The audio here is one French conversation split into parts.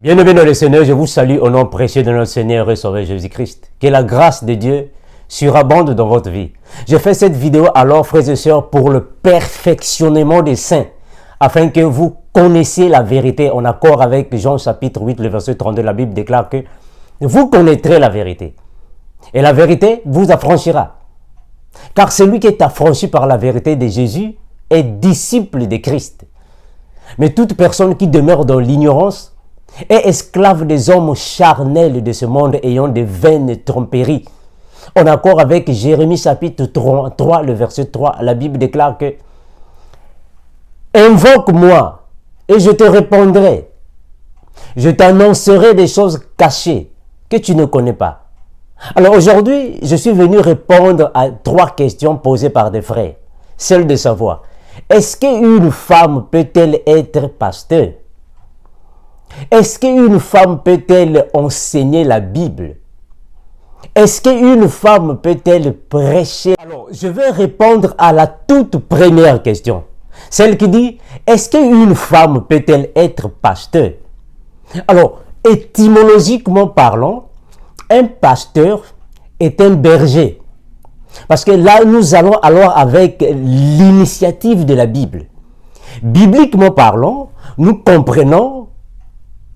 Bien-aimés dans le Seigneur, je vous salue au nom précieux de notre Seigneur et Sauveur Jésus-Christ. Que la grâce de Dieu surabonde dans votre vie. Je fais cette vidéo alors, frères et sœurs, pour le perfectionnement des saints, afin que vous connaissiez la vérité en accord avec Jean chapitre 8, le verset 32. La Bible déclare que vous connaîtrez la vérité. Et la vérité vous affranchira. Car celui qui est affranchi par la vérité de Jésus est disciple de Christ. Mais toute personne qui demeure dans l'ignorance est esclave des hommes charnels de ce monde ayant des vaines tromperies. En accord avec Jérémie chapitre 3, le verset 3, la Bible déclare que « Invoque-moi et je te répondrai. Je t'annoncerai des choses cachées que tu ne connais pas. » Alors aujourd'hui, je suis venu répondre à 3 questions posées par des frères. Celle de savoir, est-ce qu'une femme peut-elle être pasteur? Est-ce qu'une femme peut-elle enseigner la Bible? Est-ce qu'une femme peut-elle prêcher? Alors, je vais répondre à la toute première question. Celle qui dit, est-ce qu'une femme peut-elle être pasteur? Alors, étymologiquement parlant, un pasteur est un berger. Parce que là, nous allons alors avec l'initiative de la Bible. Bibliquement parlant, nous comprenons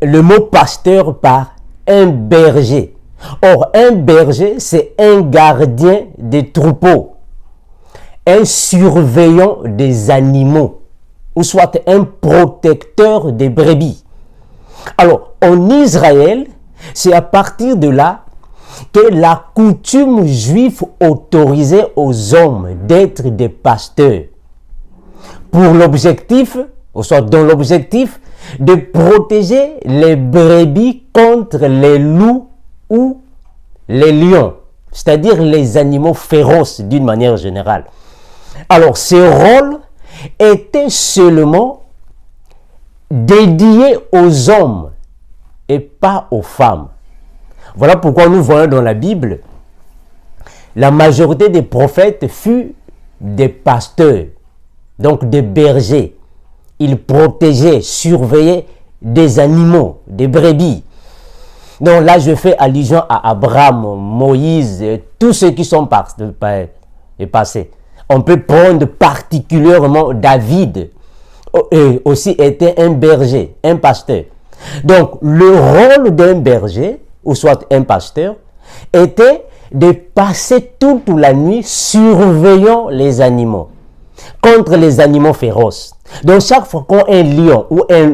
le mot pasteur par un berger. Or, un berger, c'est un gardien des troupeaux, un surveillant des animaux, ou soit un protecteur des brebis. Alors, en Israël, c'est à partir de là que la coutume juive autorisait aux hommes d'être des pasteurs, pour l'objectif, ou soit dans l'objectif, de protéger les brebis contre les loups ou les lions, c'est-à-dire les animaux féroces d'une manière générale. Alors, ce rôle était seulement dédié aux hommes et pas aux femmes. Voilà pourquoi nous voyons dans la Bible, la majorité des prophètes furent des pasteurs, donc des bergers. Ils protégeaient, surveillaient des animaux, des brebis. Donc là, je fais allusion à Abraham, Moïse, tous ceux qui sont passés. On peut prendre particulièrement David, aussi était un berger, un pasteur. Donc, le rôle d'un berger, ou soit un pasteur, était de passer toute la nuit surveillant les animaux, contre les animaux féroces. Donc, chaque fois qu'un lion ou un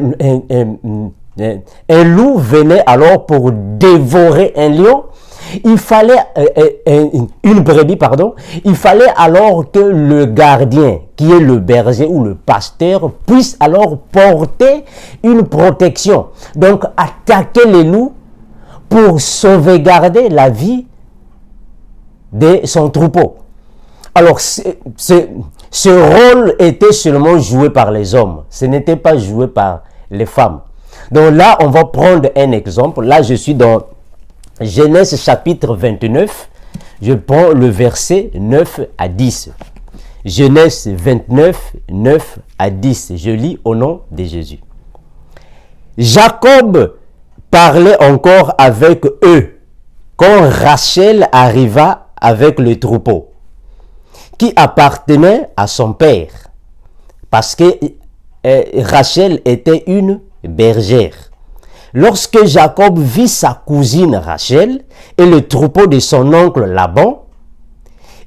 loup venait alors pour dévorer un lion, il fallait, une brebis, pardon, il fallait alors que le gardien, qui est le berger ou le pasteur, puisse alors porter une protection. Donc, attaquer les loups pour sauvegarder la vie de son troupeau. Alors, ce rôle était seulement joué par les hommes. Ce n'était pas joué par les femmes. Donc là, on va prendre un exemple. Là, je suis dans Genèse chapitre 29. Je prends le verset 9 à 10. Genèse 29, 9 à 10. Je lis au nom de Jésus. Jacob parlait encore avec eux quand Rachel arriva avec le troupeau qui appartenait à son père, parce que Rachel était une bergère. Lorsque Jacob vit sa cousine Rachel et le troupeau de son oncle Laban,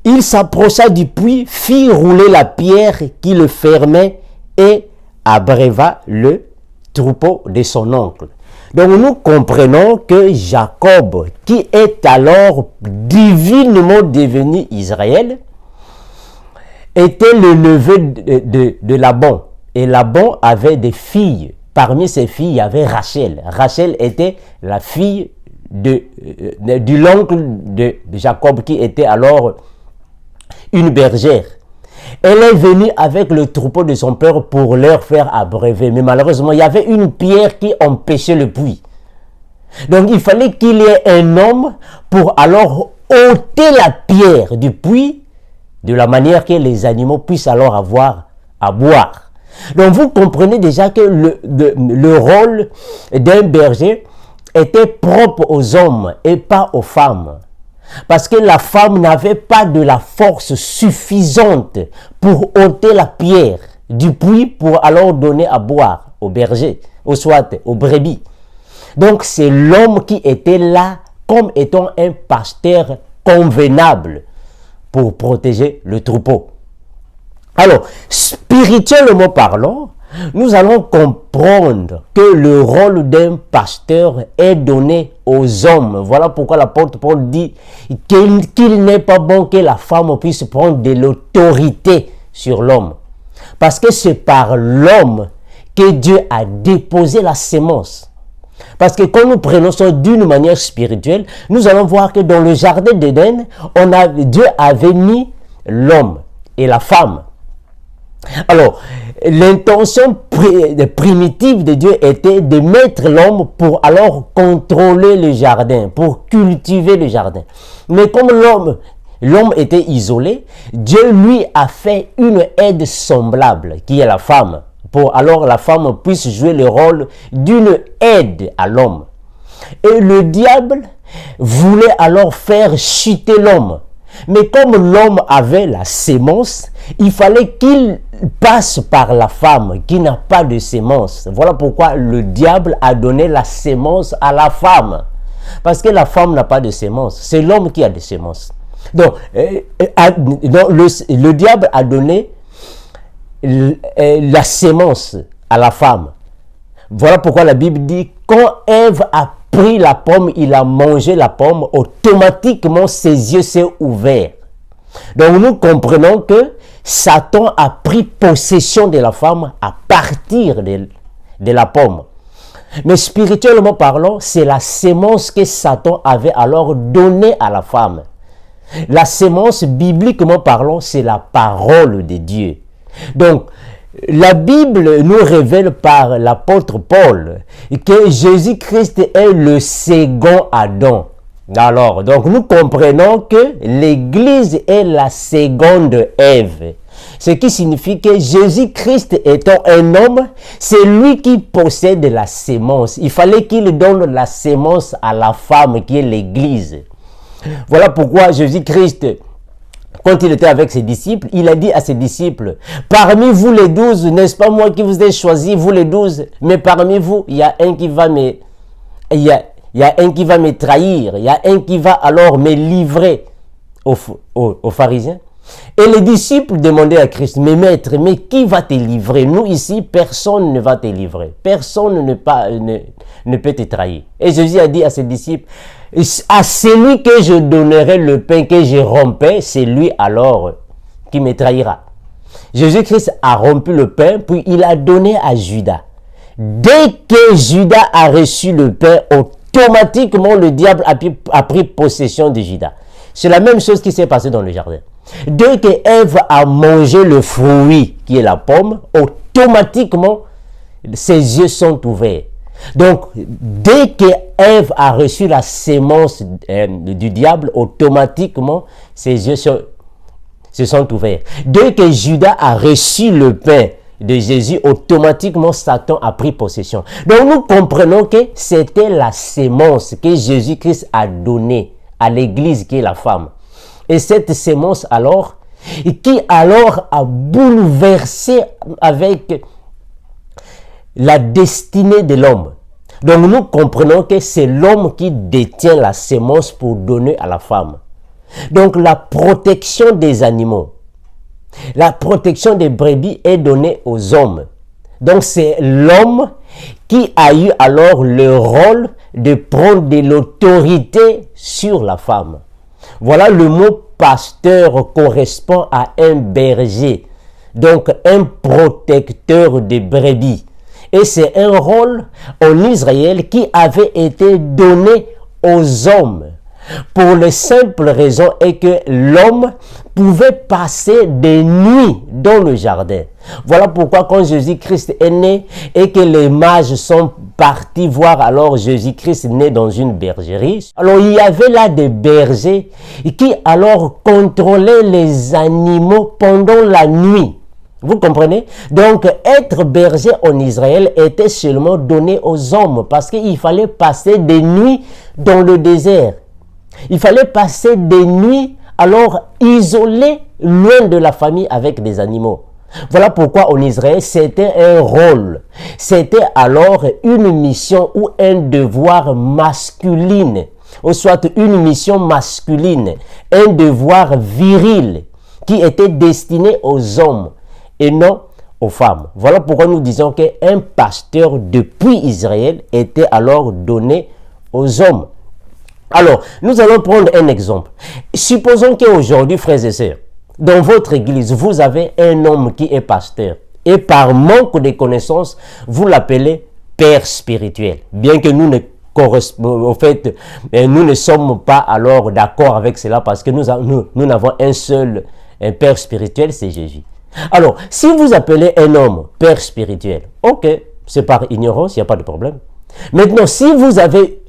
il s'approcha du puits, fit rouler la pierre qui le fermait et abreuva le troupeau de son oncle. Donc nous comprenons que Jacob, qui est alors divinement devenu Israël, était le neveu de Laban. Et Laban avait des filles. Parmi ses filles, il y avait Rachel. Rachel était la fille de l'oncle de Jacob, qui était alors une bergère. Elle est venue avec le troupeau de son père pour leur faire abreuver. Mais malheureusement, il y avait une pierre qui empêchait le puits. Donc il fallait qu'il y ait un homme pour alors ôter la pierre du puits, de la manière que les animaux puissent alors avoir à boire. Donc vous comprenez déjà que le rôle d'un berger était propre aux hommes et pas aux femmes. Parce que la femme n'avait pas de la force suffisante pour ôter la pierre du puits pour alors donner à boire au berger, ou soit aux brebis. Donc c'est l'homme qui était là comme étant un pasteur convenable pour protéger le troupeau. Alors, spirituellement parlant, nous allons comprendre que le rôle d'un pasteur est donné aux hommes. Voilà pourquoi l'apôtre Paul dit qu'il n'est pas bon que la femme puisse prendre de l'autorité sur l'homme. Parce que c'est par l'homme que Dieu a déposé la sémence. Parce que quand nous prenons ça d'une manière spirituelle, nous allons voir que dans le jardin d'Éden, Dieu avait mis l'homme et la femme. Alors, l'intention primitive de Dieu était de mettre l'homme pour alors contrôler le jardin, pour cultiver le jardin. Mais comme l'homme était isolé, Dieu lui a fait une aide semblable, qui est la femme, pour alors la femme puisse jouer le rôle d'une aide à l'homme. Et le diable voulait alors faire chuter l'homme. Mais comme l'homme avait la sémence, il fallait qu'il passe par la femme qui n'a pas de sémence. Voilà pourquoi le diable a donné la sémence à la femme. Parce que la femme n'a pas de sémence. C'est l'homme qui a des sémences. Donc, le diable a donné la sémence à la femme. Voilà pourquoi la Bible dit, quand Ève a pris la pomme, il a mangé la pomme, automatiquement ses yeux s'est ouverts. Donc nous comprenons que Satan a pris possession de la femme à partir de la pomme. Mais spirituellement parlant, c'est la sémence que Satan avait alors donnée à la femme. La sémence, bibliquement parlant, c'est la parole de Dieu. Donc, la Bible nous révèle par l'apôtre Paul que Jésus-Christ est le second Adam. Alors, donc nous comprenons que l'Église est la seconde Ève. Ce qui signifie que Jésus-Christ étant un homme, c'est lui qui possède la sémence. Il fallait qu'il donne la sémence à la femme qui est l'Église. Voilà pourquoi Jésus-Christ, quand il était avec ses disciples, il a dit à ses disciples, parmi vous les 12, n'est-ce pas moi qui vous ai choisi, vous les 12, mais parmi vous, il y a un qui va me trahir, il y a un qui va alors me livrer aux pharisiens. Et les disciples demandaient à Christ, mais maître, mais qui va te livrer? Nous ici, personne ne va te livrer. Personne ne peut te trahir. Et Jésus a dit à ses disciples, à celui que je donnerai le pain que j'ai rompu, c'est lui alors qui me trahira. Jésus-Christ a rompu le pain, puis il a donné à Judas. Dès que Judas a reçu le pain, automatiquement le diable a pris possession de Judas. C'est la même chose qui s'est passée dans le jardin. Dès que Ève a mangé le fruit qui est la pomme, automatiquement ses yeux sont ouverts. Donc, dès que Ève a reçu la sémence du diable, automatiquement ses yeux se sont ouverts. Dès que Judas a reçu le pain de Jésus, automatiquement Satan a pris possession. Donc, nous comprenons que c'était la sémence que Jésus-Christ a donnée à l'Église qui est la femme. Et cette sémence alors, qui alors a bouleversé avec la destinée de l'homme. Donc nous comprenons que c'est l'homme qui détient la sémence pour donner à la femme. Donc la protection des animaux, la protection des brebis est donnée aux hommes. Donc c'est l'homme qui a eu alors le rôle de prendre de l'autorité sur la femme. Voilà, le mot pasteur correspond à un berger, donc un protecteur des brebis. Et c'est un rôle en Israël qui avait été donné aux hommes. Pour la simple raison est que l'homme pouvait passer des nuits dans le jardin. Voilà pourquoi quand Jésus-Christ est né et que les mages sont partis voir alors Jésus-Christ né dans une bergerie, alors il y avait là des bergers qui alors contrôlaient les animaux pendant la nuit. Vous comprenez? Donc, être berger en Israël était seulement donné aux hommes parce qu'il fallait passer des nuits dans le désert. Il fallait passer des nuits alors isolés, loin de la famille avec des animaux. Voilà pourquoi en Israël, c'était un rôle. C'était alors une mission ou un devoir masculin, ou soit une mission masculine, un devoir viril qui était destiné aux hommes et non aux femmes. Voilà pourquoi nous disons qu'un pasteur depuis Israël était alors donné aux hommes. Alors, nous allons prendre un exemple. Supposons qu'aujourd'hui, frères et sœurs, dans votre église, vous avez un homme qui est pasteur. Et par manque de connaissances, vous l'appelez père spirituel. Bien que nous ne nous ne sommes pas alors d'accord avec cela parce que nous n'avons un père spirituel, c'est Jésus. Alors, si vous appelez un homme père spirituel, ok, c'est par ignorance, il n'y a pas de problème. Maintenant, si vous avez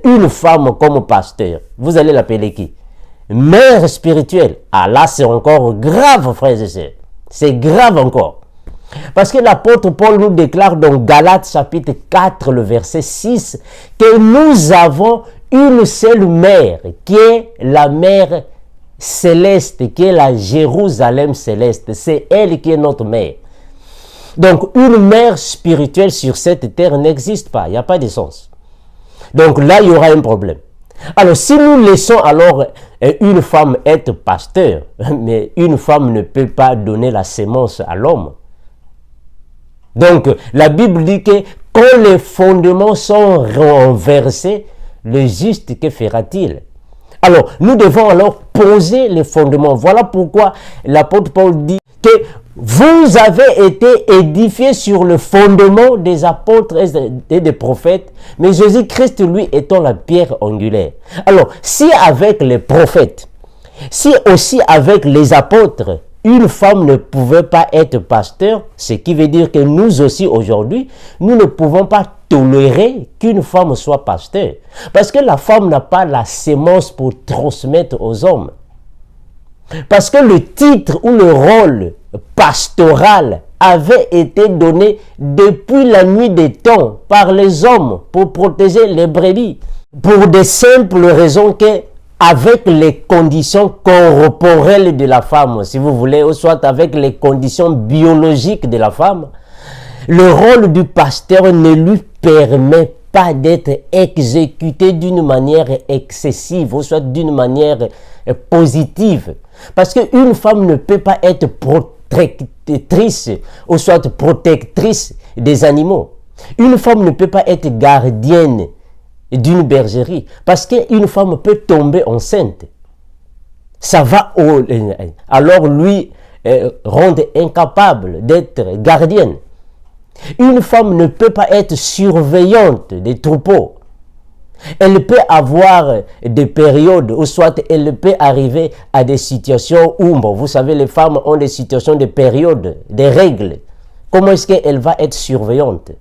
une femme comme pasteur, vous allez l'appeler qui? Mère spirituelle. Ah là, c'est encore grave, frères et sœurs. C'est grave encore. Parce que l'apôtre Paul nous déclare dans Galates chapitre 4, le verset 6, que nous avons une seule mère, qui est la mère céleste, qui est la Jérusalem céleste. C'est elle qui est notre mère. Donc, une mère spirituelle sur cette terre n'existe pas. Il n'y a pas de sens. Donc là, il y aura un problème. Alors, si nous laissons alors une femme être pasteur, mais une femme ne peut pas donner la sémence à l'homme. Donc, la Bible dit que quand les fondements sont renversés, le juste, que fera-t-il? Alors, nous devons alors poser les fondements. Voilà pourquoi l'apôtre Paul dit que vous avez été édifiés sur le fondement des apôtres et des prophètes, mais Jésus-Christ, lui, étant la pierre angulaire. Alors, si avec les prophètes, si aussi avec les apôtres, une femme ne pouvait pas être pasteur, ce qui veut dire que nous aussi aujourd'hui, nous ne pouvons pas tolérer qu'une femme soit pasteur. Parce que la femme n'a pas la sémence pour transmettre aux hommes. Parce que le titre ou le rôle pastoral avait été donné depuis la nuit des temps par les hommes pour protéger les brebis. Pour de simples raisons que, avec les conditions corporelles de la femme, si vous voulez, ou soit avec les conditions biologiques de la femme, le rôle du pasteur ne lui permet pas d'être exécuté d'une manière excessive, ou soit d'une manière positive. Parce qu'une femme ne peut pas être protectrice, ou soit protectrice des animaux. Une femme ne peut pas être gardienne d'une bergerie, parce qu'une femme peut tomber enceinte. Ça va alors lui rendre incapable d'être gardienne. Une femme ne peut pas être surveillante des troupeaux. Elle peut avoir des périodes où soit elle peut arriver à des situations où, bon, vous savez, les femmes ont des situations de périodes, des règles. Comment est-ce qu'elle va être surveillante?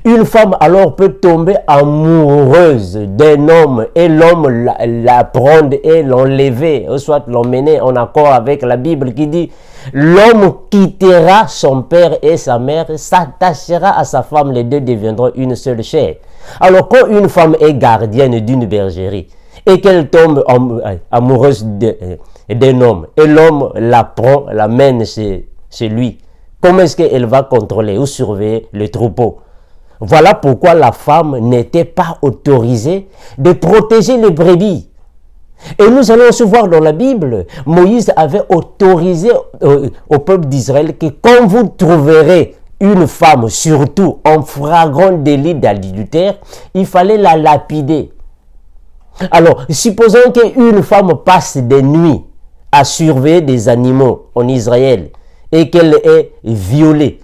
Une femme alors peut tomber amoureuse d'un homme et l'homme la prendre et l'enlever, ou soit l'emmener en accord avec la Bible qui dit l'homme quittera son père et sa mère, s'attachera à sa femme, les deux deviendront une seule chair. Alors quand une femme est gardienne d'une bergerie et qu'elle tombe amoureuse d'un homme et l'homme la prend, l'amène chez lui, comment est-ce qu'elle va contrôler ou surveiller le troupeau? Voilà pourquoi la femme n'était pas autorisée de protéger les brebis. Et nous allons aussi voir dans la Bible, Moïse avait autorisé au peuple d'Israël que quand vous trouverez une femme, surtout en flagrant délit d'adultère, il fallait la lapider. Alors, supposons qu'une femme passe des nuits à surveiller des animaux en Israël et qu'elle est violée.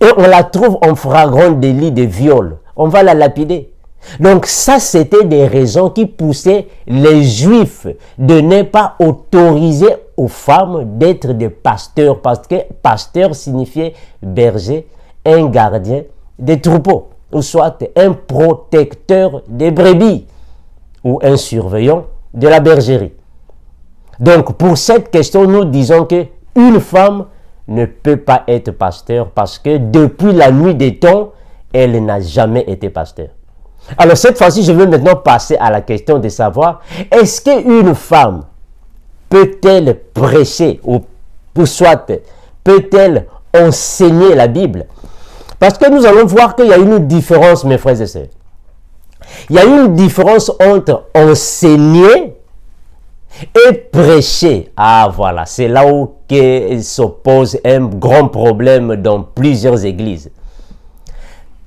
Et on la trouve en flagrant délit de viol. On va la lapider. Donc ça, c'était des raisons qui poussaient les Juifs de ne pas autoriser aux femmes d'être des pasteurs. Parce que pasteur signifiait berger, un gardien des troupeaux. Ou soit un protecteur des brebis. Ou un surveillant de la bergerie. Donc pour cette question, nous disons que une femme ne peut pas être pasteur parce que depuis la nuit des temps, elle n'a jamais été pasteur. Alors cette fois-ci, je veux maintenant passer à la question de savoir, est-ce qu'une femme peut-elle prêcher ou soit peut-elle enseigner la Bible? Parce que nous allons voir qu'il y a une différence, mes frères et sœurs. Il y a une différence entre enseigner et prêcher. Ah voilà, c'est là où s'oppose un grand problème dans plusieurs églises.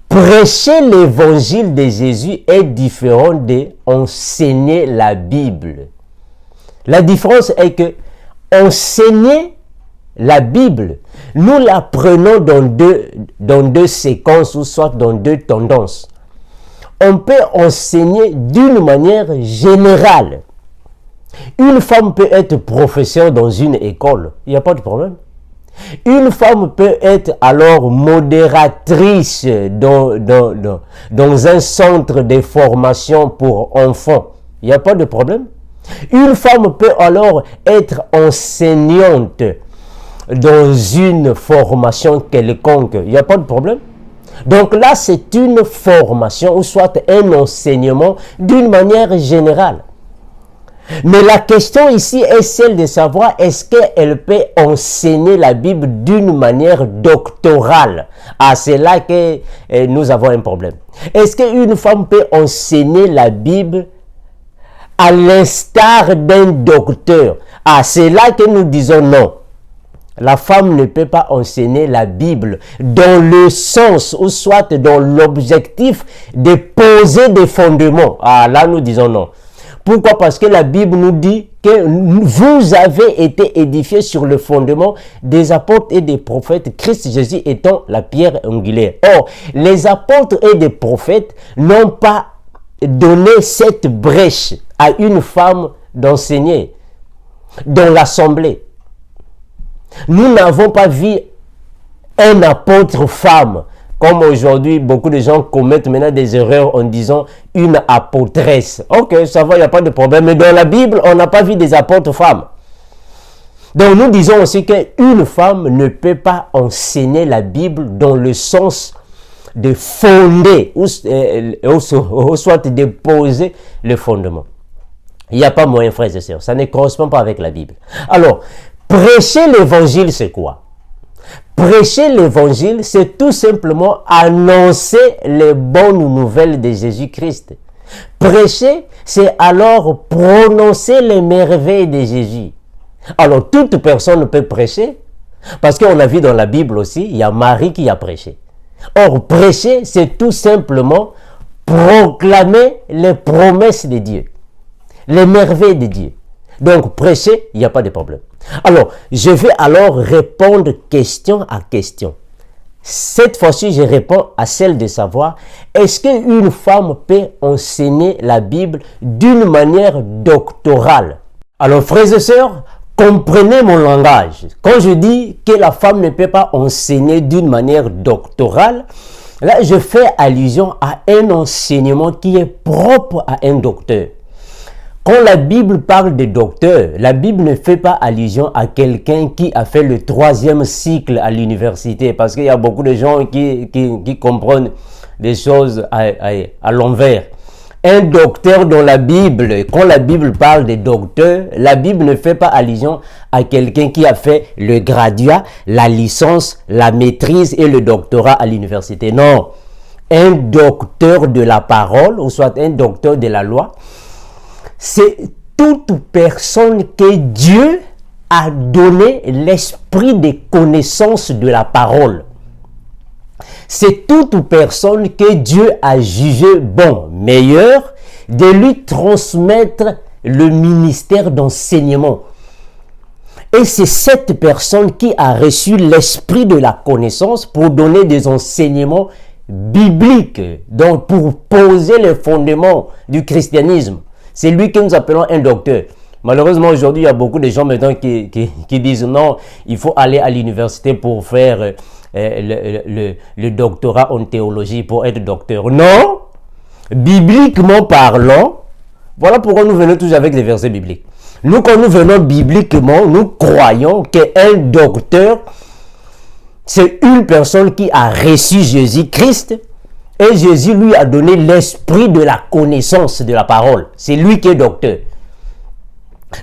Prêcher l'évangile de Jésus est différent d'enseigner la Bible. La différence est que enseigner la Bible, nous la prenons dans deux séquences ou soit dans deux tendances. On peut enseigner d'une manière générale. Une femme peut être professeure dans une école, il n'y a pas de problème. Une femme peut être alors modératrice dans un centre de formation pour enfants, il n'y a pas de problème. Une femme peut alors être enseignante dans une formation quelconque, il n'y a pas de problème. Donc là, c'est une formation ou soit un enseignement d'une manière générale. Mais la question ici est celle de savoir est-ce qu'elle peut enseigner la Bible d'une manière doctorale. Ah, c'est là que nous avons un problème. Est-ce qu'une femme peut enseigner la Bible à l'instar d'un docteur? Ah, c'est là que nous disons non. La femme ne peut pas enseigner la Bible dans le sens ou soit dans l'objectif de poser des fondements. Ah, là nous disons non. Pourquoi? Parce que la Bible nous dit que vous avez été édifiés sur le fondement des apôtres et des prophètes, Christ Jésus étant la pierre angulaire. Or, les apôtres et des prophètes n'ont pas donné cette brèche à une femme d'enseigner dans l'assemblée. Nous n'avons pas vu un apôtre femme. Comme aujourd'hui, beaucoup de gens commettent maintenant des erreurs en disant une apôtresse. Ok, ça va, il n'y a pas de problème. Mais dans la Bible, on n'a pas vu des apôtres femmes. Donc nous disons aussi qu'une femme ne peut pas enseigner la Bible dans le sens de fonder ou soit de poser le fondement. Il n'y a pas moyen, frères et sœurs. Ça ne correspond pas avec la Bible. Alors, prêcher l'évangile, c'est quoi? Prêcher l'évangile, c'est tout simplement annoncer les bonnes nouvelles de Jésus-Christ. Prêcher, c'est alors prononcer les merveilles de Jésus. Alors, toute personne peut prêcher, parce qu'on a vu dans la Bible aussi, il y a Marie qui a prêché. Or, prêcher, c'est tout simplement proclamer les promesses de Dieu, les merveilles de Dieu. Donc, prêcher, il n'y a pas de problème. Alors, je vais alors répondre question à question. Cette fois-ci, je réponds à celle de savoir, est-ce qu'une femme peut enseigner la Bible d'une manière doctorale? Alors, frères et sœurs, comprenez mon langage. Quand je dis que la femme ne peut pas enseigner d'une manière doctorale, là, je fais allusion à un enseignement qui est propre à un docteur. Quand la Bible parle de docteur, la Bible ne fait pas allusion à quelqu'un qui a fait le 3e cycle à l'université, parce qu'il y a beaucoup de gens qui comprennent des choses à l'envers. Un docteur dans la Bible, quand la Bible parle de docteur, la Bible ne fait pas allusion à quelqu'un qui a fait le graduat, la licence, la maîtrise et le doctorat à l'université. Non, un docteur de la parole, ou soit un docteur de la loi, c'est toute personne que Dieu a donné l'esprit de connaissance de la parole. C'est toute personne que Dieu a jugé bon, meilleur, de lui transmettre le ministère d'enseignement. Et c'est cette personne qui a reçu l'esprit de la connaissance pour donner des enseignements bibliques, donc pour poser les fondements du christianisme. C'est lui que nous appelons un docteur. Malheureusement, aujourd'hui, il y a beaucoup de gens maintenant qui disent non, il faut aller à l'université pour faire le doctorat en théologie, pour être docteur. Non, bibliquement parlant, voilà pourquoi nous venons toujours avec des versets bibliques. Nous, quand nous venons bibliquement, nous croyons qu'un docteur, c'est une personne qui a reçu Jésus-Christ et Jésus lui a donné l'esprit de la connaissance de la parole. C'est lui qui est docteur.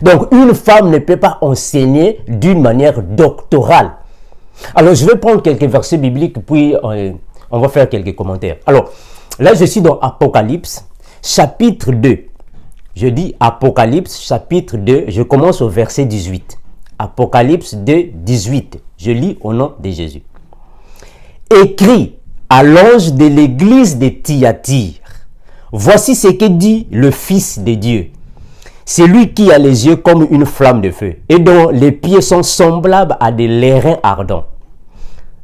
Donc, une femme ne peut pas enseigner d'une manière doctorale. Alors, je vais prendre quelques versets bibliques, puis on va faire quelques commentaires. Alors, là, je suis dans Apocalypse, chapitre 2. Je dis Apocalypse, chapitre 2, je commence au verset 18. Apocalypse 2, 18. Je lis au nom de Jésus. Écrit à l'ange de l'église de Thyatire. Voici ce que dit le Fils de Dieu. C'est lui qui a les yeux comme une flamme de feu et dont les pieds sont semblables à des lérins ardents.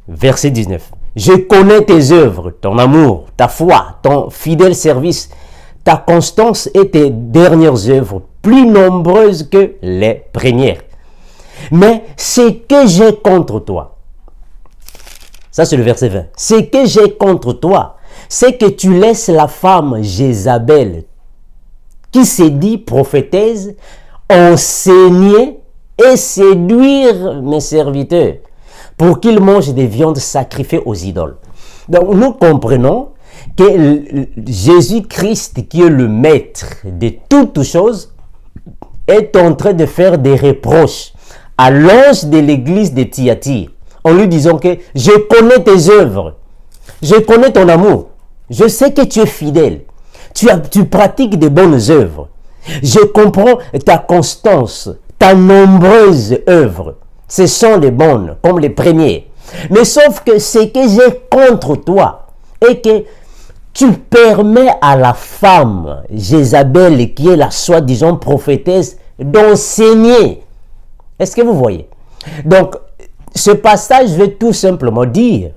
Verset 19. Je connais tes œuvres, ton amour, ta foi, ton fidèle service, ta constance et tes dernières œuvres, plus nombreuses que les premières. Mais ce que j'ai contre toi, ça c'est le verset 20, ce que j'ai contre toi, c'est que tu laisses la femme Jézabel, qui s'est dit prophétesse, enseigner et séduire mes serviteurs pour qu'ils mangent des viandes sacrifiées aux idoles. Donc nous comprenons que Jésus-Christ, qui est le maître de toutes choses, est en train de faire des reproches à l'ange de l'église de Thyatire, en lui disant que je connais tes œuvres, je connais ton amour, je sais que tu es fidèle, tu pratiques de bonnes œuvres, je comprends ta constance, ta nombreuse œuvre, ce sont les bonnes, comme les premières. Mais sauf que ce que j'ai contre toi est que tu permets à la femme Jézabel, qui est la soi-disant prophétesse, d'enseigner. Est-ce que vous voyez? Donc, ce passage veut tout simplement dire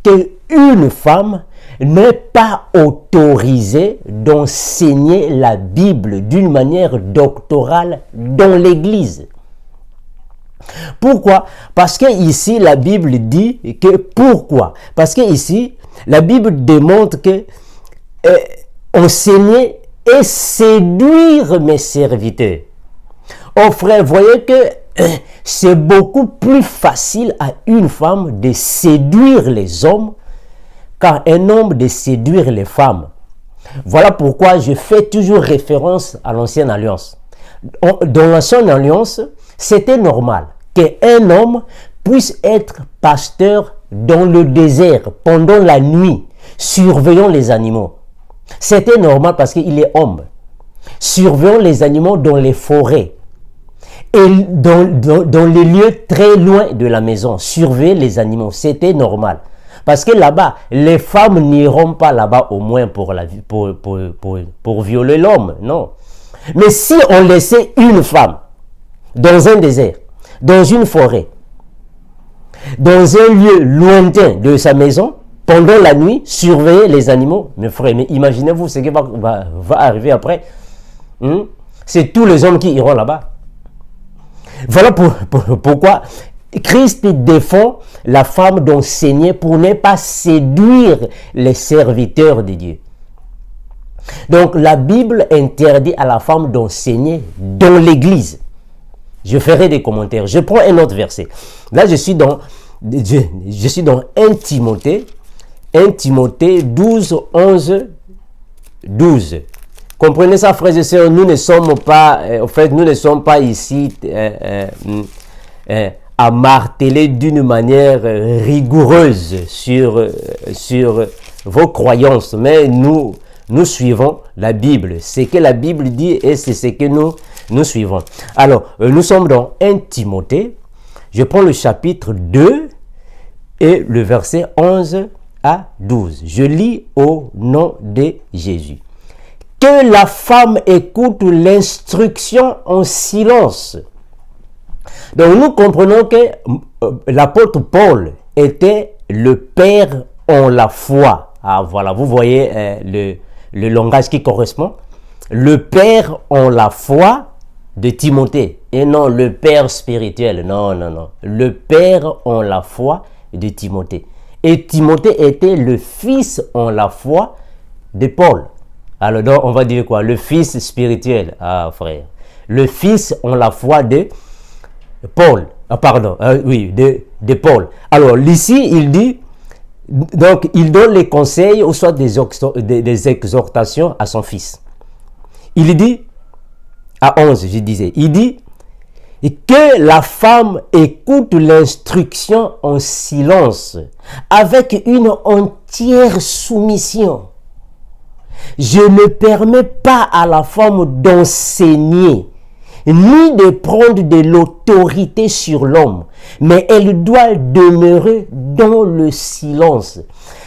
qu'une femme n'est pas autorisée d'enseigner la Bible d'une manière doctorale dans l'Église. Pourquoi? Parce que ici, la Bible dit que pourquoi? Parce que ici, la Bible démontre que enseigner et séduire mes serviteurs. Oh frère, voyez que c'est beaucoup plus facile à une femme de séduire les hommes qu'à un homme de séduire les femmes. Voilà pourquoi je fais toujours référence à l'ancienne alliance. Dans l'ancienne alliance, c'était normal qu'un homme puisse être pasteur dans le désert pendant la nuit, surveillant les animaux. C'était normal parce qu'il est homme. Surveillant les animaux dans les forêts et dans les lieux très loin de la maison, surveiller les animaux, c'était normal. Parce que là-bas, les femmes n'iront pas là-bas au moins pour violer l'homme, non. Mais si on laissait une femme dans un désert, dans une forêt, dans un lieu lointain de sa maison, pendant la nuit, surveiller les animaux, mes frères, mais imaginez-vous ce qui va arriver après. C'est tous les hommes qui iront là-bas. Voilà pourquoi Christ défend la femme d'enseigner pour ne pas séduire les serviteurs de Dieu. Donc la Bible interdit à la femme d'enseigner dans l'église. Je ferai des commentaires. Je prends un autre verset. Là, je suis dans 1 Timothée. 1 Timothée 12, 11, 12. Comprenez ça, frères et sœurs, nous ne sommes pas, nous ne sommes pas ici à marteler d'une manière rigoureuse sur vos croyances, mais nous suivons la Bible. Ce que la Bible dit et c'est ce que nous suivons. Alors, nous sommes dans 1 Timothée. Je prends le chapitre 2 et le verset 11 à 12. Je lis au nom de Jésus. Que la femme écoute l'instruction en silence. Donc nous comprenons que l'apôtre Paul était le père en la foi. Ah voilà, vous voyez le langage qui correspond. Le père en la foi de Timothée. Et non le père spirituel. Non. Le père en la foi de Timothée. Et Timothée était le fils en la foi de Paul. Alors donc, on va dire quoi? Le fils spirituel. Ah frère. le Fils ont la foi de Paul. De Paul. Alors, ici, il dit, donc, il donne les conseils ou soit des exhortations à son Fils. Il dit, à 11, je disais, il dit que la femme écoute l'instruction en silence, avec une entière soumission. Je ne permets pas à la femme d'enseigner, ni de prendre de l'autorité sur l'homme, mais elle doit demeurer dans le silence.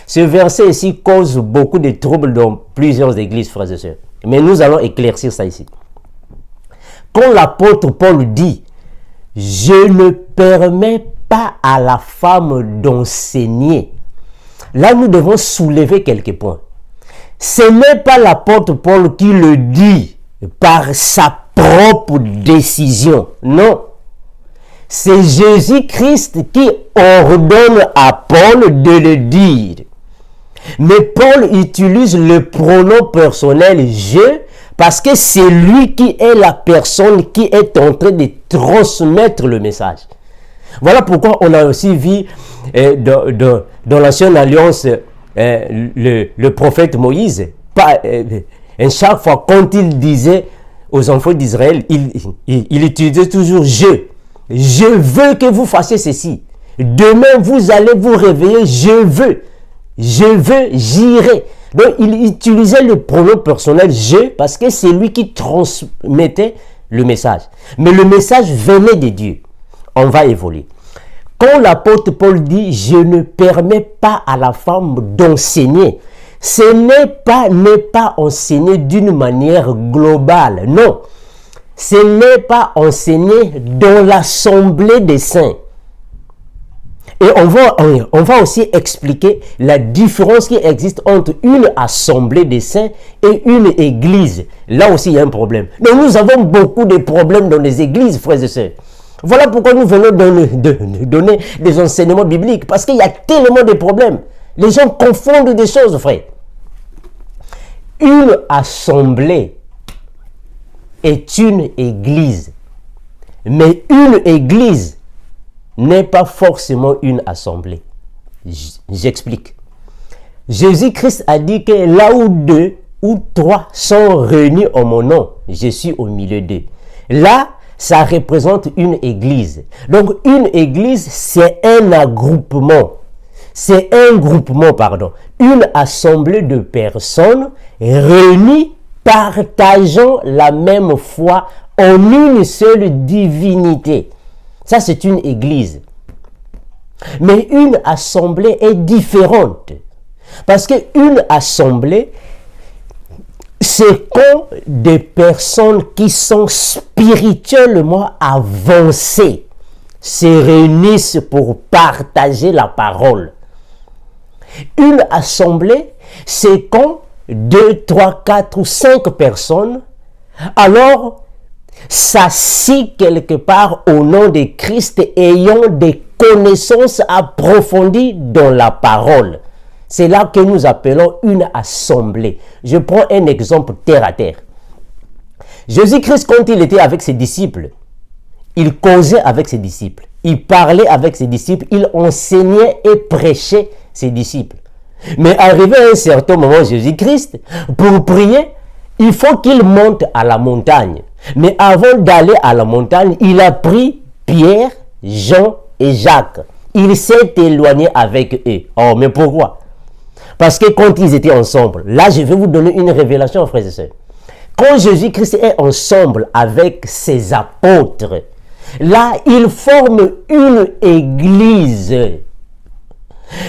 Ce verset ici cause beaucoup de troubles dans plusieurs églises, frères et sœurs. Mais nous allons éclaircir ça ici. Quand l'apôtre Paul dit « Je ne permets pas à la femme d'enseigner », là nous devons soulever quelques points. Ce n'est pas l'apôtre Paul qui le dit par sa propre décision. Non. C'est Jésus-Christ qui ordonne à Paul de le dire. Mais Paul utilise le pronom personnel « je » parce que c'est lui qui est la personne qui est en train de transmettre le message. Voilà pourquoi on a aussi vu dans l'Ancienne Alliance le prophète Moïse, chaque fois quand il disait aux enfants d'Israël, il utilisait toujours « je ». Je veux que vous fassiez ceci. Demain, vous allez vous réveiller. Je veux, j'irai. Donc, il utilisait le pronom personnel « je » parce que c'est lui qui transmettait le message. Mais le message venait de Dieu. On va évoluer. Quand l'apôtre Paul dit « je ne permets pas à la femme d'enseigner », ce n'est pas enseigner d'une manière globale. Non. Ce n'est pas enseigner dans l'assemblée des saints. Et on va aussi expliquer la différence qui existe entre une assemblée des saints et une église. Là aussi, il y a un problème. Mais nous avons beaucoup de problèmes dans les églises, frères et sœurs. Voilà pourquoi nous venons donner des enseignements bibliques. Parce qu'il y a tellement de problèmes. Les gens confondent des choses, frère. Une assemblée est une église. Mais une église n'est pas forcément une assemblée. J'explique. Jésus-Christ a dit que là où 2 ou 3 sont réunis en mon nom, je suis au milieu d'eux. Là, ça représente une église. Donc, une église, c'est un groupement. C'est un groupement, pardon. Une assemblée de personnes réunies partageant la même foi en une seule divinité. Ça, c'est une église. Mais une assemblée est différente. Parce qu'une assemblée, c'est quand des personnes qui sont spirituellement avancées se réunissent pour partager la parole. Une assemblée, c'est quand 2, 3, 4 ou 5 personnes, alors s'assient quelque part au nom de Christ ayant des connaissances approfondies dans la parole. C'est là que nous appelons une assemblée. Je prends un exemple terre à terre. Jésus-Christ, quand il était avec ses disciples, il causait avec ses disciples, il parlait avec ses disciples, il enseignait et prêchait ses disciples. Mais arrivé à un certain moment, Jésus-Christ, pour prier, il faut qu'il monte à la montagne. Mais avant d'aller à la montagne, il a pris Pierre, Jean et Jacques. Il s'est éloigné avec eux. Oh, mais pourquoi? Parce que quand ils étaient ensemble, là je vais vous donner une révélation, frères et sœurs. Quand Jésus-Christ est ensemble avec ses apôtres, là ils forment une église.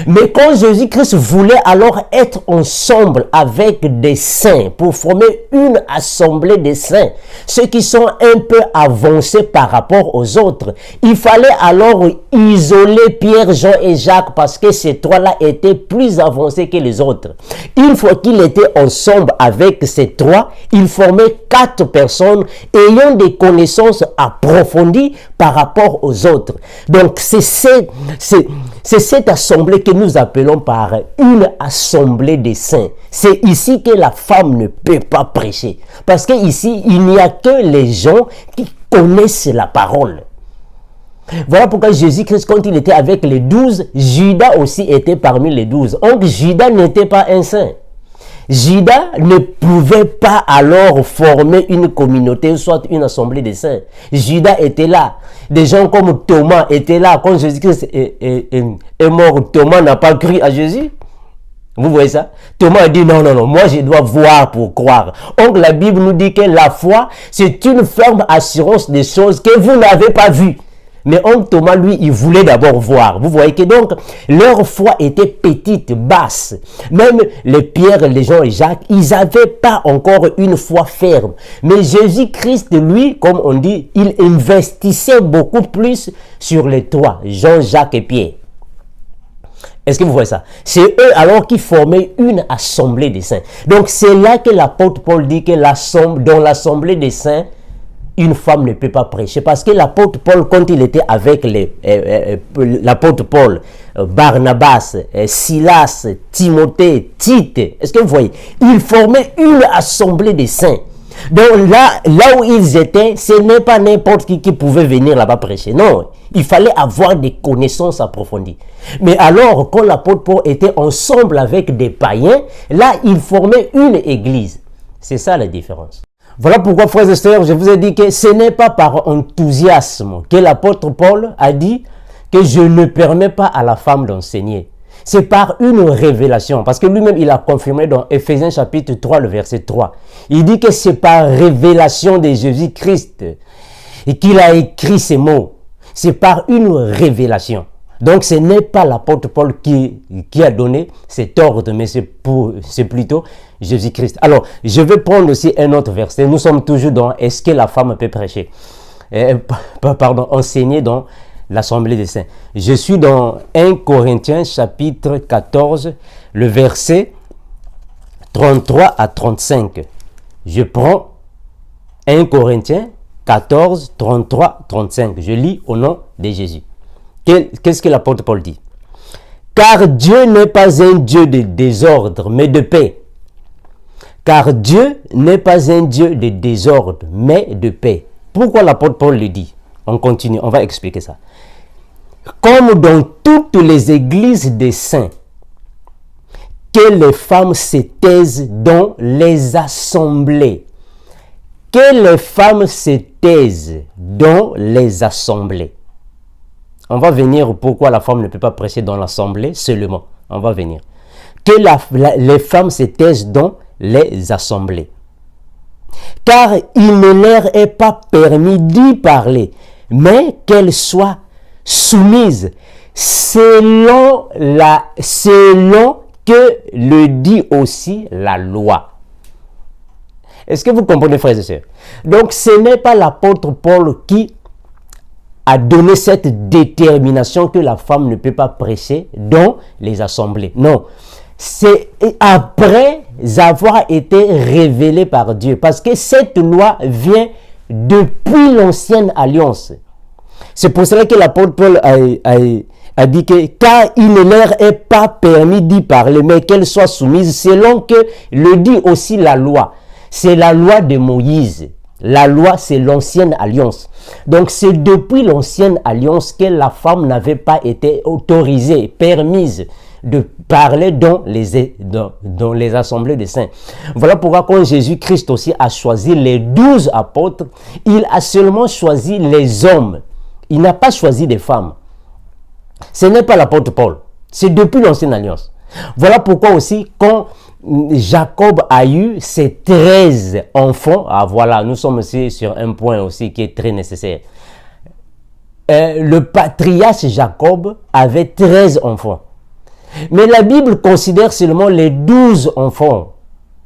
Mais quand Jésus-Christ voulait alors être ensemble avec des saints pour former une assemblée des saints, ceux qui sont un peu avancés par rapport aux autres, il fallait alors isoler Pierre, Jean et Jacques parce que ces trois-là étaient plus avancés que les autres. Une fois qu'il était ensemble avec ces trois, il formait 4 personnes ayant des connaissances approfondies par rapport aux autres. Donc c'est C'est cette assemblée que nous appelons par une assemblée des saints. C'est ici que la femme ne peut pas prêcher. Parce qu'ici, il n'y a que les gens qui connaissent la parole. Voilà pourquoi Jésus-Christ, quand il était avec les 12, Judas aussi était parmi les 12. Donc Judas n'était pas un saint. Judas ne pouvait pas alors former une communauté, soit une assemblée des saints. Judas était là. Des gens comme Thomas étaient là. Quand Jésus-Christ est mort, Thomas n'a pas cru à Jésus. Vous voyez ça? Thomas a dit non, moi je dois voir pour croire. Donc la Bible nous dit que la foi, c'est une ferme assurance des choses que vous n'avez pas vues. Mais Thomas, lui, il voulait d'abord voir. Vous voyez que donc, leur foi était petite, basse. Même les Pierre, les Jean et Jacques, ils n'avaient pas encore une foi ferme. Mais Jésus-Christ, lui, comme on dit, il investissait beaucoup plus sur les trois, Jean, Jacques et Pierre. Est-ce que vous voyez ça? C'est eux alors qui formaient une assemblée des saints. Donc c'est là que l'apôtre Paul dit que dans l'assemblée des saints, une femme ne peut pas prêcher. Parce que l'apôtre Paul, quand il était avec l'apôtre Paul, Barnabas, Silas, Timothée, Tite, est-ce que vous voyez? Ils formaient une assemblée des saints. Donc là où ils étaient, ce n'est pas n'importe qui pouvait venir là-bas prêcher. Non, il fallait avoir des connaissances approfondies. Mais alors, quand l'apôtre Paul était ensemble avec des païens, là, il formait une église. C'est ça la différence. Voilà pourquoi, frères et sœurs, je vous ai dit que ce n'est pas par enthousiasme que l'apôtre Paul a dit que je ne permets pas à la femme d'enseigner. C'est par une révélation, parce que lui-même, il a confirmé dans Éphésiens chapitre 3, le verset 3. Il dit que c'est par révélation de Jésus-Christ et qu'il a écrit ces mots. C'est par une révélation. Donc, ce n'est pas l'apôtre Paul qui a donné cet ordre, mais c'est plutôt Jésus-Christ. Alors, je vais prendre aussi un autre verset. Nous sommes toujours dans « Est-ce que la femme peut prêcher ?» enseigner dans l'Assemblée des saints. Je suis dans 1 Corinthiens chapitre 14, le verset 33 à 35. Je prends 1 Corinthiens 14, 33, 35. Je lis au nom de Jésus. Qu'est-ce que l'apôtre Paul dit? Car Dieu n'est pas un Dieu de désordre, mais de paix. Car Dieu n'est pas un Dieu de désordre, mais de paix. Pourquoi l'apôtre Paul le dit? On continue, on va expliquer ça. Comme dans toutes les églises des saints, que les femmes se taisent dans les assemblées. Que les femmes se taisent dans les assemblées. On va venir pourquoi la femme ne peut pas prêcher dans l'assemblée seulement. On va venir. Que les femmes se taisent dans les assemblées. Car il ne leur est pas permis d'y parler, mais qu'elles soient soumises selon que le dit aussi la loi. Est-ce que vous comprenez, frères et sœurs? Donc, ce n'est pas l'apôtre Paul qui a donné cette détermination que la femme ne peut pas prêcher dans les assemblées. Non, c'est après avoir été révélé par Dieu. Parce que cette loi vient depuis l'ancienne alliance. C'est pour cela que l'apôtre Paul a dit que car il ne leur est pas permis d'y parler, mais qu'elles soient soumises selon que le dit aussi la loi. C'est la loi de Moïse. La loi, c'est l'ancienne alliance. Donc, c'est depuis l'ancienne alliance que la femme n'avait pas été autorisée, permise de parler dans les assemblées des saints. Voilà pourquoi quand Jésus-Christ aussi a choisi les 12 apôtres, il a seulement choisi les hommes. Il n'a pas choisi des femmes. Ce n'est pas l'apôtre Paul. C'est depuis l'ancienne alliance. Voilà pourquoi aussi quand Jacob a eu ses 13 enfants. Ah voilà, nous sommes aussi sur un point aussi qui est très nécessaire. Le patriarche Jacob avait 13 enfants. Mais la Bible considère seulement les 12 enfants.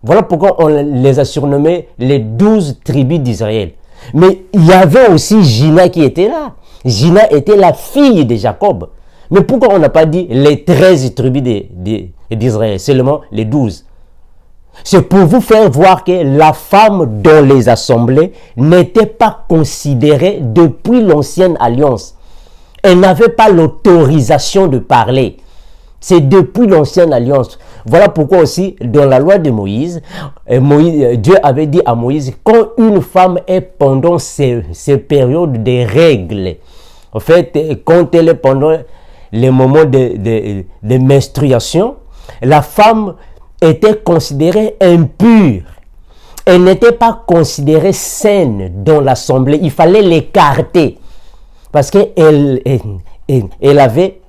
Voilà pourquoi on les a surnommés les 12 tribus d'Israël. Mais il y avait aussi Gina qui était là. Gina était la fille de Jacob. Mais pourquoi on n'a pas dit les 13 tribus d'Israël, seulement les 12? C'est pour vous faire voir que la femme dans les assemblées n'était pas considérée depuis l'ancienne alliance. Elle n'avait pas l'autorisation de parler. C'est depuis l'ancienne alliance. Voilà pourquoi aussi, dans la loi de Moïse, Dieu avait dit à Moïse, quand une femme est pendant ces périodes de règles, en fait, quand elle est pendant les moments de menstruation, la femme était considérée impure. Elle n'était pas considérée saine dans l'assemblée. Il fallait l'écarter parce qu'elle avait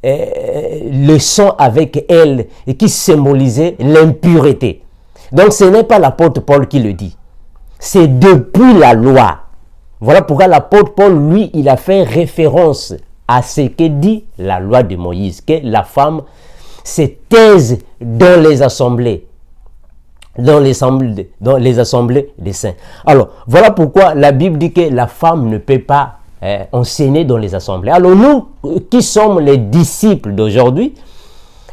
le sang avec elle et qui symbolisait l'impureté. Donc ce n'est pas l'apôtre Paul qui le dit. C'est depuis la loi. Voilà pourquoi l'apôtre Paul, lui, il a fait référence à ce que dit la loi de Moïse, que la femme se taise dans les assemblées. Dans les assemblées des saints. Alors, voilà pourquoi la Bible dit que la femme ne peut pas enseigner dans les assemblées. Alors, nous qui sommes les disciples d'aujourd'hui,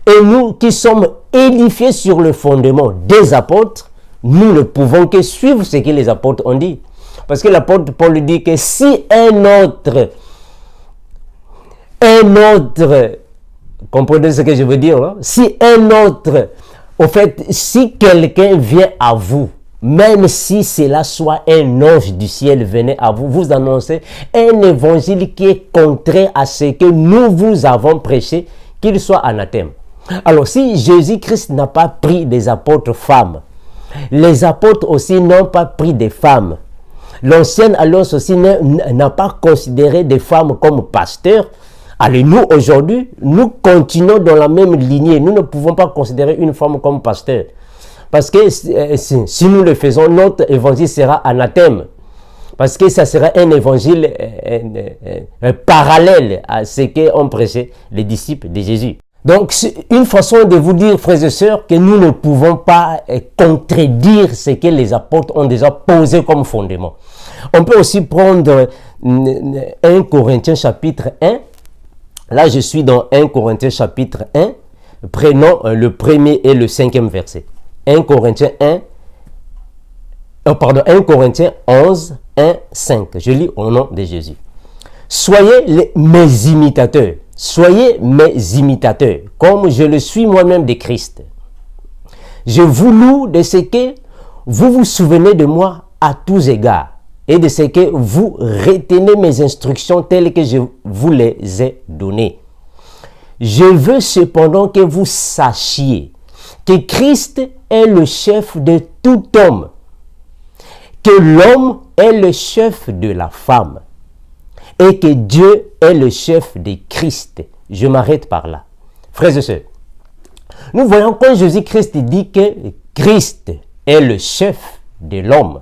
et nous qui sommes édifiés sur le fondement des apôtres, nous ne pouvons que suivre ce que les apôtres ont dit. Parce que l'apôtre Paul dit que si un autre, comprenez ce que je veux dire, là? Si un autre, au fait, si quelqu'un vient à vous, même si cela soit un ange du ciel venait à vous, vous annoncez un évangile qui est contraire à ce que nous vous avons prêché, qu'il soit anathème. Alors, si Jésus-Christ n'a pas pris des apôtres femmes, les apôtres aussi n'ont pas pris des femmes. L'ancienne alliance aussi n'a pas considéré des femmes comme pasteurs. Allez, nous, aujourd'hui, nous continuons dans la même lignée. Nous ne pouvons pas considérer une femme comme pasteur. Parce que si nous le faisons, notre évangile sera anathème. Parce que ça sera un évangile parallèle à ce qu'ont prêché les disciples de Jésus. Donc, c'est une façon de vous dire, frères et sœurs, que nous ne pouvons pas contredire ce que les apôtres ont déjà posé comme fondement. On peut aussi prendre 1 Corinthiens chapitre 1. Là, je suis dans 1 Corinthiens chapitre 1. Prenons le premier et le cinquième verset. 1 Corinthiens 11, 1, 5. Je lis au nom de Jésus. Soyez mes imitateurs. Soyez mes imitateurs, comme je le suis moi-même de Christ. Je vous loue de ce que vous vous souvenez de moi à tous égards et de ce que vous retenez mes instructions telles que je vous les ai données. Je veux cependant que vous sachiez que Christ est le chef de tout homme, que l'homme est le chef de la femme, et que Dieu est le chef de Christ. Je m'arrête par là. Frères et sœurs, nous voyons quand Jésus-Christ dit que Christ est le chef de l'homme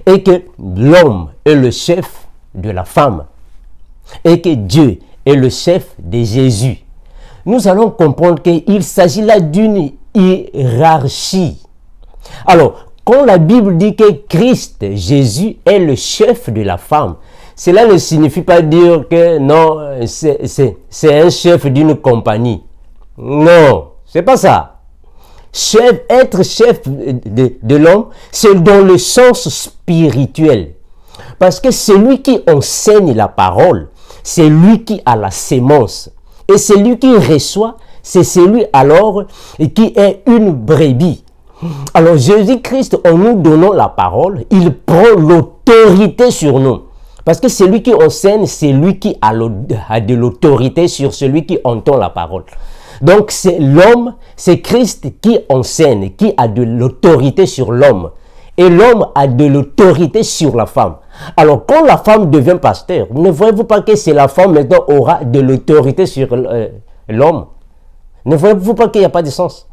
et que l'homme est le chef de la femme et que Dieu est le chef de Jésus. Nous allons comprendre qu'il s'agit là d'une hiérarchie. Alors, quand la Bible dit que Christ, Jésus, est le chef de la femme, cela ne signifie pas dire que non, c'est un chef d'une compagnie. Non, c'est pas ça. Être chef de l'homme, c'est dans le sens spirituel. Parce que celui qui enseigne la parole, c'est lui qui a la sémence. Et celui qui reçoit, c'est celui alors qui est une brebis. Alors Jésus-Christ, en nous donnant la parole, il prend l'autorité sur nous. Parce que celui qui enseigne, c'est lui qui a de l'autorité sur celui qui entend la parole. Donc c'est l'homme, c'est Christ qui enseigne, qui a de l'autorité sur l'homme. Et l'homme a de l'autorité sur la femme. Alors quand la femme devient pasteur, ne voyez-vous pas que c'est la femme maintenant aura de l'autorité sur l'homme? Ne voyez-vous pas qu'il n'y a pas de sens?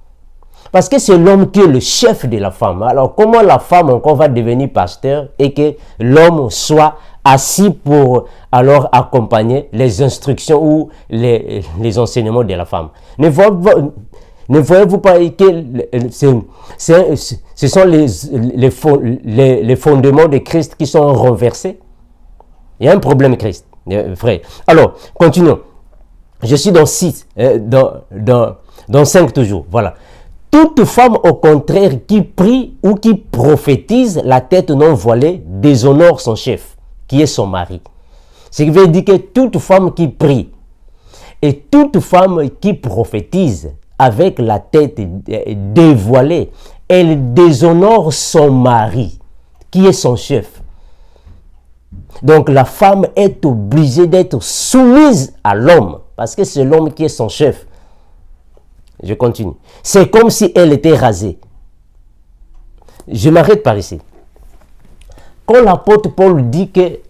Parce que c'est l'homme qui est le chef de la femme. Alors comment la femme encore va devenir pasteur et que l'homme soit assis pour alors accompagner les instructions ou les enseignements de la femme? Ne voyez-vous pas que ce sont les fondements de Christ qui sont renversés? Il y a un problème, Christ, frère. Alors, continuons. Je suis dans 6, dans 5 toujours. Voilà. Toute femme, au contraire, qui prie ou qui prophétise la tête non voilée, déshonore son chef, qui est son mari. Ce qui veut dire que toute femme qui prie et toute femme qui prophétise avec la tête dévoilée, elle déshonore son mari, qui est son chef. Donc la femme est obligée d'être soumise à l'homme, parce que c'est l'homme qui est son chef. Je continue. C'est comme si elle était rasée. Je m'arrête par ici. Quand l'apôtre Paul dit que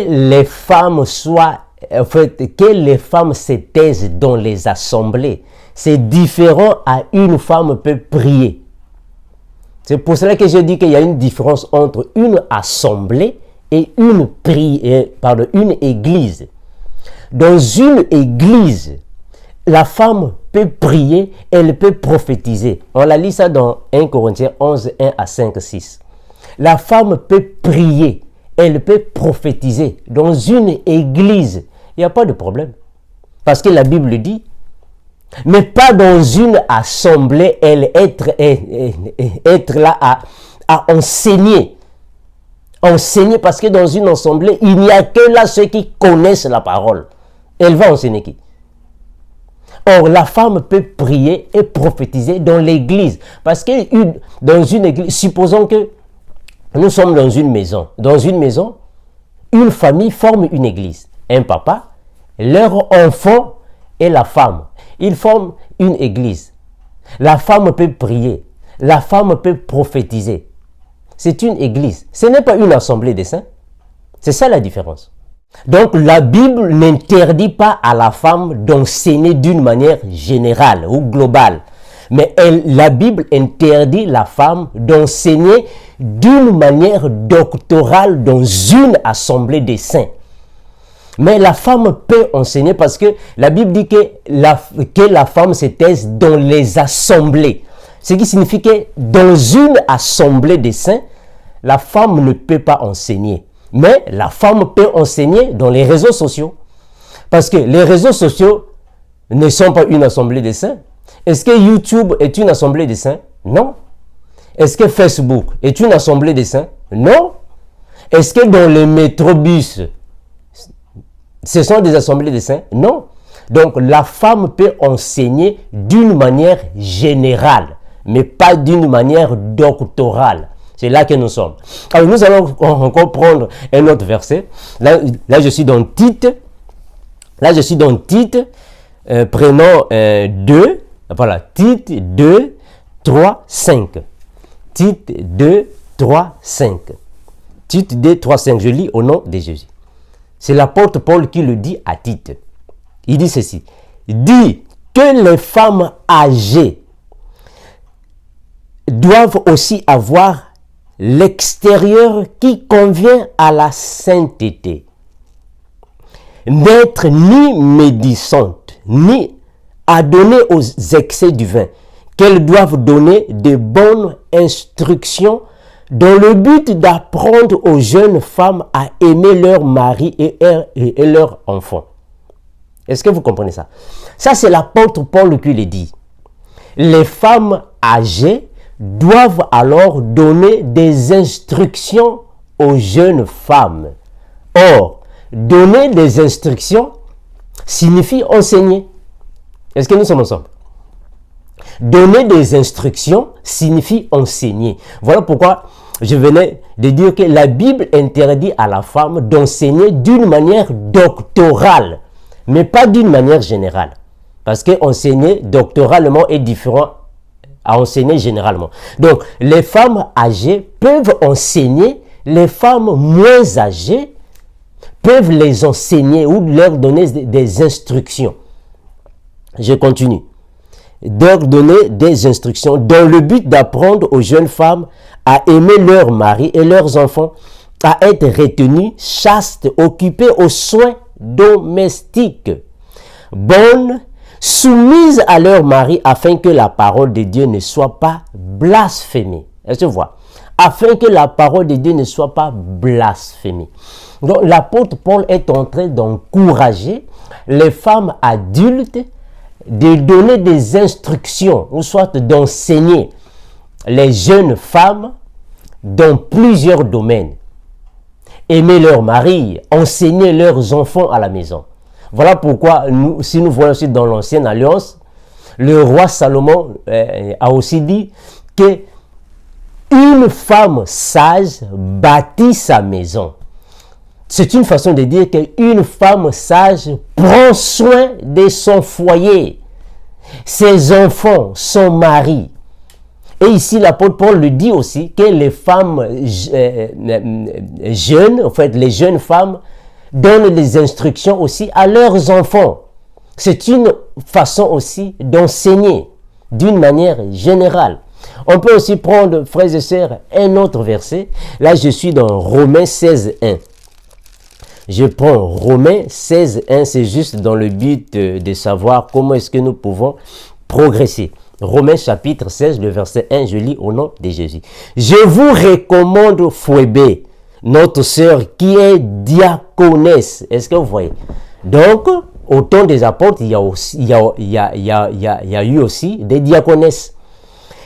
les femmes soient, en fait, que les femmes se taisent dans les assemblées, c'est différent à une femme peut prier. C'est pour cela que je dis qu'il y a une différence entre une assemblée et une église. Dans une église, la femme peut prier, elle peut prophétiser. On la lit ça dans 1 Corinthiens 11, 1 à 5, 6. La femme peut prier, elle peut prophétiser. Dans une église, il n'y a pas de problème. Parce que la Bible dit, mais pas dans une assemblée, elle être là à enseigner. Enseigner, parce que dans une assemblée, il n'y a que là ceux qui connaissent la parole. Elle va enseigner qui? Or, la femme peut prier et prophétiser dans l'église. Parce que dans une église, supposons que nous sommes dans une maison. Dans une maison, une famille forme une église. Un papa, leur enfant et la femme. Ils forment une église. La femme peut prier. La femme peut prophétiser. C'est une église. Ce n'est pas une assemblée des saints. C'est ça la différence. Donc la Bible n'interdit pas à la femme d'enseigner d'une manière générale ou globale. Mais la Bible interdit la femme d'enseigner d'une manière doctorale dans une assemblée des saints. Mais la femme peut enseigner parce que la Bible dit que la femme se taise dans les assemblées. Ce qui signifie que dans une assemblée des saints, la femme ne peut pas enseigner. Mais la femme peut enseigner dans les réseaux sociaux. Parce que les réseaux sociaux ne sont pas une assemblée des saints. Est-ce que YouTube est une assemblée des saints? Non. Est-ce que Facebook est une assemblée des saints? Non. Est-ce que dans les métrobus, ce sont des assemblées des saints? Non. Donc la femme peut enseigner d'une manière générale, mais pas d'une manière doctorale. C'est là que nous sommes. Alors nous allons encore prendre un autre verset. Là je suis dans Tite. Là je suis dans Tite. Prenons 2. Voilà, Tite 2, 3, 5. Tite 2, 3, 5. Tite 2, 3, 5. Je lis au nom de Jésus. C'est l'apôtre Paul qui le dit à Tite. Il dit ceci. Dit que les femmes âgées doivent aussi avoir l'extérieur qui convient à la sainteté. N'être ni médisante, ni à donner aux excès du vin, qu'elles doivent donner de bonnes instructions dans le but d'apprendre aux jeunes femmes à aimer leur mari et leurs enfants. Est-ce que vous comprenez ça? Ça, c'est l'apôtre Paul qui le dit. Les femmes âgées doivent alors donner des instructions aux jeunes femmes. Or, donner des instructions signifie enseigner. Est-ce que nous sommes ensemble? Donner des instructions signifie enseigner. Voilà pourquoi je venais de dire que la Bible interdit à la femme d'enseigner d'une manière doctorale, mais pas d'une manière générale. Parce que enseigner doctoralement est différent à enseigner généralement. Donc, les femmes âgées peuvent enseigner, les femmes moins âgées peuvent les enseigner ou leur donner des instructions. Je continue. Leur donner des instructions dans le but d'apprendre aux jeunes femmes à aimer leur mari et leurs enfants, à être retenues, chastes, occupées aux soins domestiques, bonnes, soumises à leur mari afin que la parole de Dieu ne soit pas blasphémée. Est-ce que vous voyez? Afin que la parole de Dieu ne soit pas blasphémée. Donc l'apôtre Paul est en train d'encourager les femmes adultes de donner des instructions, ou soit d'enseigner les jeunes femmes dans plusieurs domaines. aimer leur mari, enseigner leurs enfants à la maison. Voilà pourquoi, si nous voyons aussi dans l'Ancienne Alliance, le roi Salomon a aussi dit que une femme sage bâtit sa maison. C'est une façon de dire qu'une femme sage prend soin de son foyer, ses enfants, son mari. Et ici, l'apôtre Paul le dit aussi que les femmes jeunes, en fait, les jeunes femmes, donnent les instructions aussi à leurs enfants. C'est une façon aussi d'enseigner d'une manière générale. On peut aussi prendre, frères et sœurs, un autre verset. Là, je suis dans Romains 16, 1. Je prends Romains 16, 1, c'est juste dans le but de savoir comment est-ce que nous pouvons progresser. Romains chapitre 16, le verset 1, je lis au nom de Jésus. Je vous recommande Phoébé, notre sœur qui est diaconesse. Est-ce que vous voyez? Donc, au temps des apôtres, il y a eu aussi des diaconesses.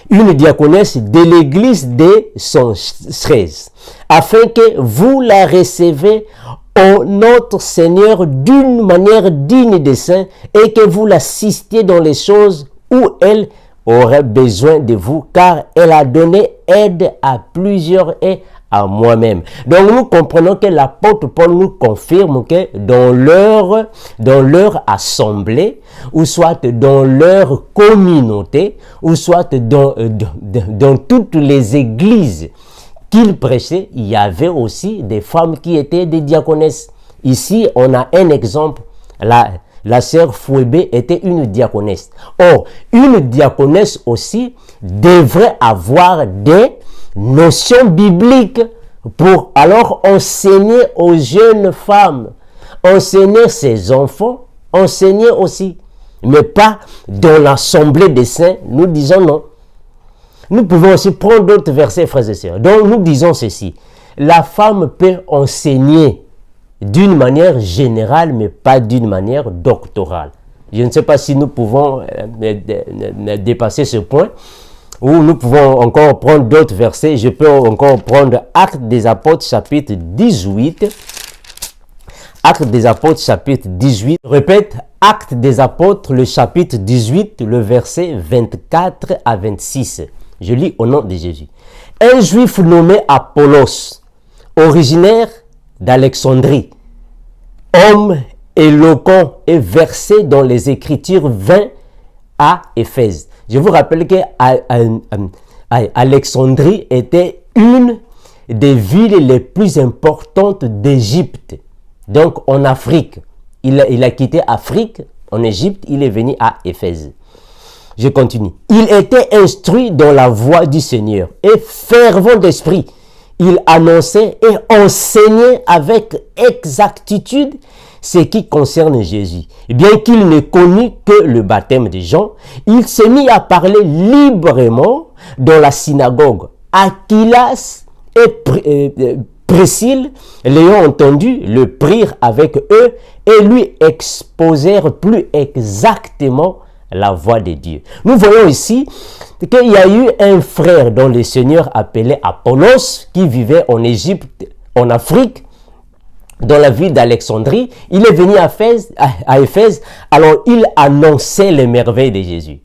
Une diaconesse de l'église de son 13, afin que vous la recevez en notre Seigneur d'une manière digne des saints et que vous l'assistiez dans les choses où elle aurait besoin de vous, car elle a donné aide à plusieurs et à moi-même. Donc nous comprenons que l'apôtre Paul nous confirme que dans leur assemblée, ou soit dans leur communauté, ou soit dans toutes les églises qu'il prêchait, il y avait aussi des femmes qui étaient des diaconesses. Ici, on a un exemple. La sœur Phoébé était une diaconesse. Or, une diaconesse aussi devrait avoir des notions bibliques pour alors enseigner aux jeunes femmes, enseigner ses enfants, enseigner aussi, mais pas dans l'assemblée des saints. Nous disons non. Nous pouvons aussi prendre d'autres versets, frères et sœurs. Donc nous disons ceci: la femme peut enseigner d'une manière générale, mais pas d'une manière doctorale. Je ne sais pas si nous pouvons dépasser ce point, ou nous pouvons encore prendre d'autres versets. Je peux encore prendre Actes des Apôtres chapitre 18. Actes des Apôtres chapitre 18. Je répète, Actes des Apôtres, le chapitre 18, le verset 24 à 26. Je lis au nom de Jésus. Un juif nommé Apollos, originaire d'Alexandrie, homme éloquent et versé dans les Écritures, vint à Éphèse. Je vous rappelle que Alexandrie était une des villes les plus importantes d'Égypte. Donc en Afrique, il a quitté Afrique, en Égypte, il est venu à Éphèse. Je continue. Il était instruit dans la voie du Seigneur et fervent d'esprit. Il annonçait et enseignait avec exactitude ce qui concerne Jésus. Bien qu'il ne connût que le baptême de Jean, il se mit à parler librement dans la synagogue. Aquilas et Priscille, l'ayant entendu, le prirent avec eux et lui exposèrent plus exactement la voix de Dieu. Nous voyons ici qu'il y a eu un frère dont le Seigneur appelé Apollos qui vivait en Égypte, en Afrique, dans la ville d'Alexandrie. Il est venu à Éphèse, alors il annonçait les merveilles de Jésus.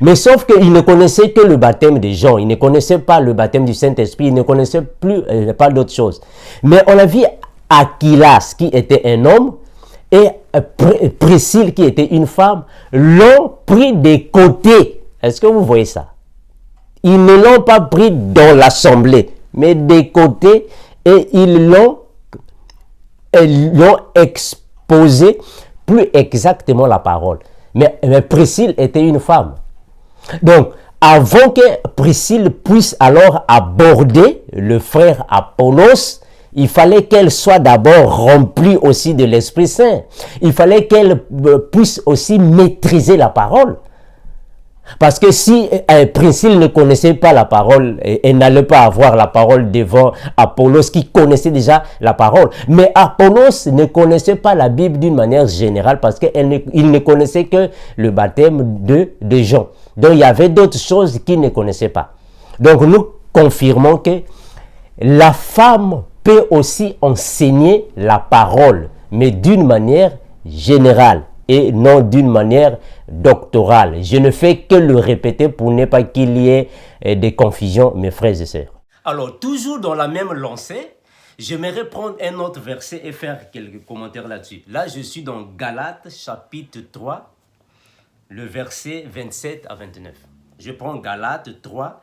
Mais sauf qu'il ne connaissait que le baptême de Jean, il ne connaissait pas le baptême du Saint-Esprit, il ne connaissait pas d'autres choses. Mais on a vu Aquilas qui était un homme et Priscille qui était une femme, l'ont pris des côtés. Est-ce que vous voyez ça? Ils ne l'ont pas pris dans l'assemblée, mais des côtés, et ils l'ont exposé plus exactement la parole. Mais Priscille était une femme. Donc, avant que Priscille puisse alors aborder le frère Apollos, il fallait qu'elle soit d'abord remplie aussi de l'Esprit Saint. Il fallait qu'elle puisse aussi maîtriser la parole. Parce que si Priscille ne connaissait pas la parole, elle n'allait pas avoir la parole devant Apollos qui connaissait déjà la parole. Mais Apollos ne connaissait pas la Bible d'une manière générale parce qu'il ne connaissait que le baptême de Jean. Donc il y avait d'autres choses qu'il ne connaissait pas. Donc nous confirmons que la femme peut aussi enseigner la parole, mais d'une manière générale et non d'une manière doctorale. Je ne fais que le répéter pour ne pas qu'il y ait des confusions, mes frères et sœurs. Alors, toujours dans la même lancée, j'aimerais prendre un autre verset et faire quelques commentaires là-dessus. Là, je suis dans Galates, chapitre 3, le verset 27 à 29. Je prends Galates 3,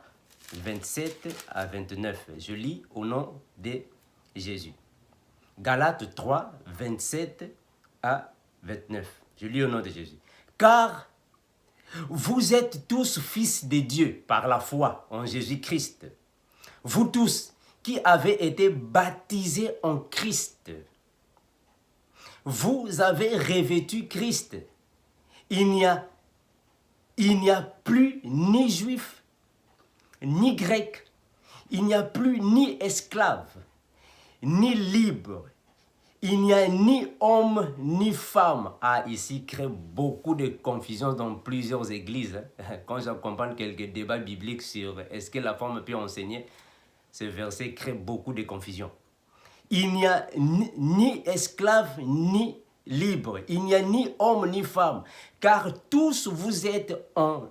27 à 29. Je lis au nom de Jésus. Galates 3, 27 à 29. Je lis au nom de Jésus. Car vous êtes tous fils de Dieu par la foi en Jésus-Christ. Vous tous qui avez été baptisés en Christ. Vous avez revêtu Christ. Il n'y a plus ni juif, ni grec. Il n'y a plus ni esclave, ni libre. Il n'y a ni homme, ni femme. Ah, ici, crée beaucoup de confusion dans plusieurs églises. Quand j'accompagne quelques débats bibliques sur est-ce que la femme peut enseigner, ce verset crée beaucoup de confusion. Il n'y a ni esclave, ni libre. Il n'y a ni homme, ni femme. Car tous vous êtes un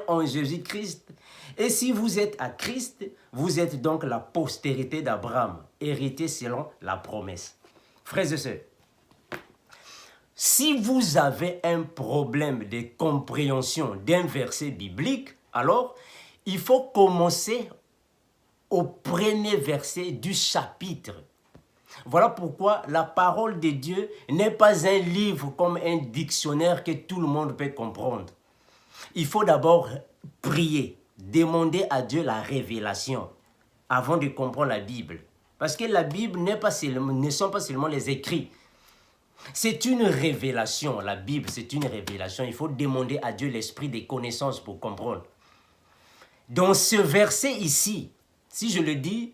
en Jésus-Christ. Et si vous êtes à Christ, vous êtes donc la postérité d'Abraham, hérité selon la promesse. Frères et sœurs, si vous avez un problème de compréhension d'un verset biblique, alors il faut commencer au premier verset du chapitre. Voilà pourquoi la parole de Dieu n'est pas un livre comme un dictionnaire que tout le monde peut comprendre. Il faut d'abord prier, demander à Dieu la révélation avant de comprendre la Bible. Parce que la Bible ne sont pas seulement les écrits. C'est une révélation. La Bible, c'est une révélation. Il faut demander à Dieu l'esprit des connaissances pour comprendre. Dans ce verset ici, si je le dis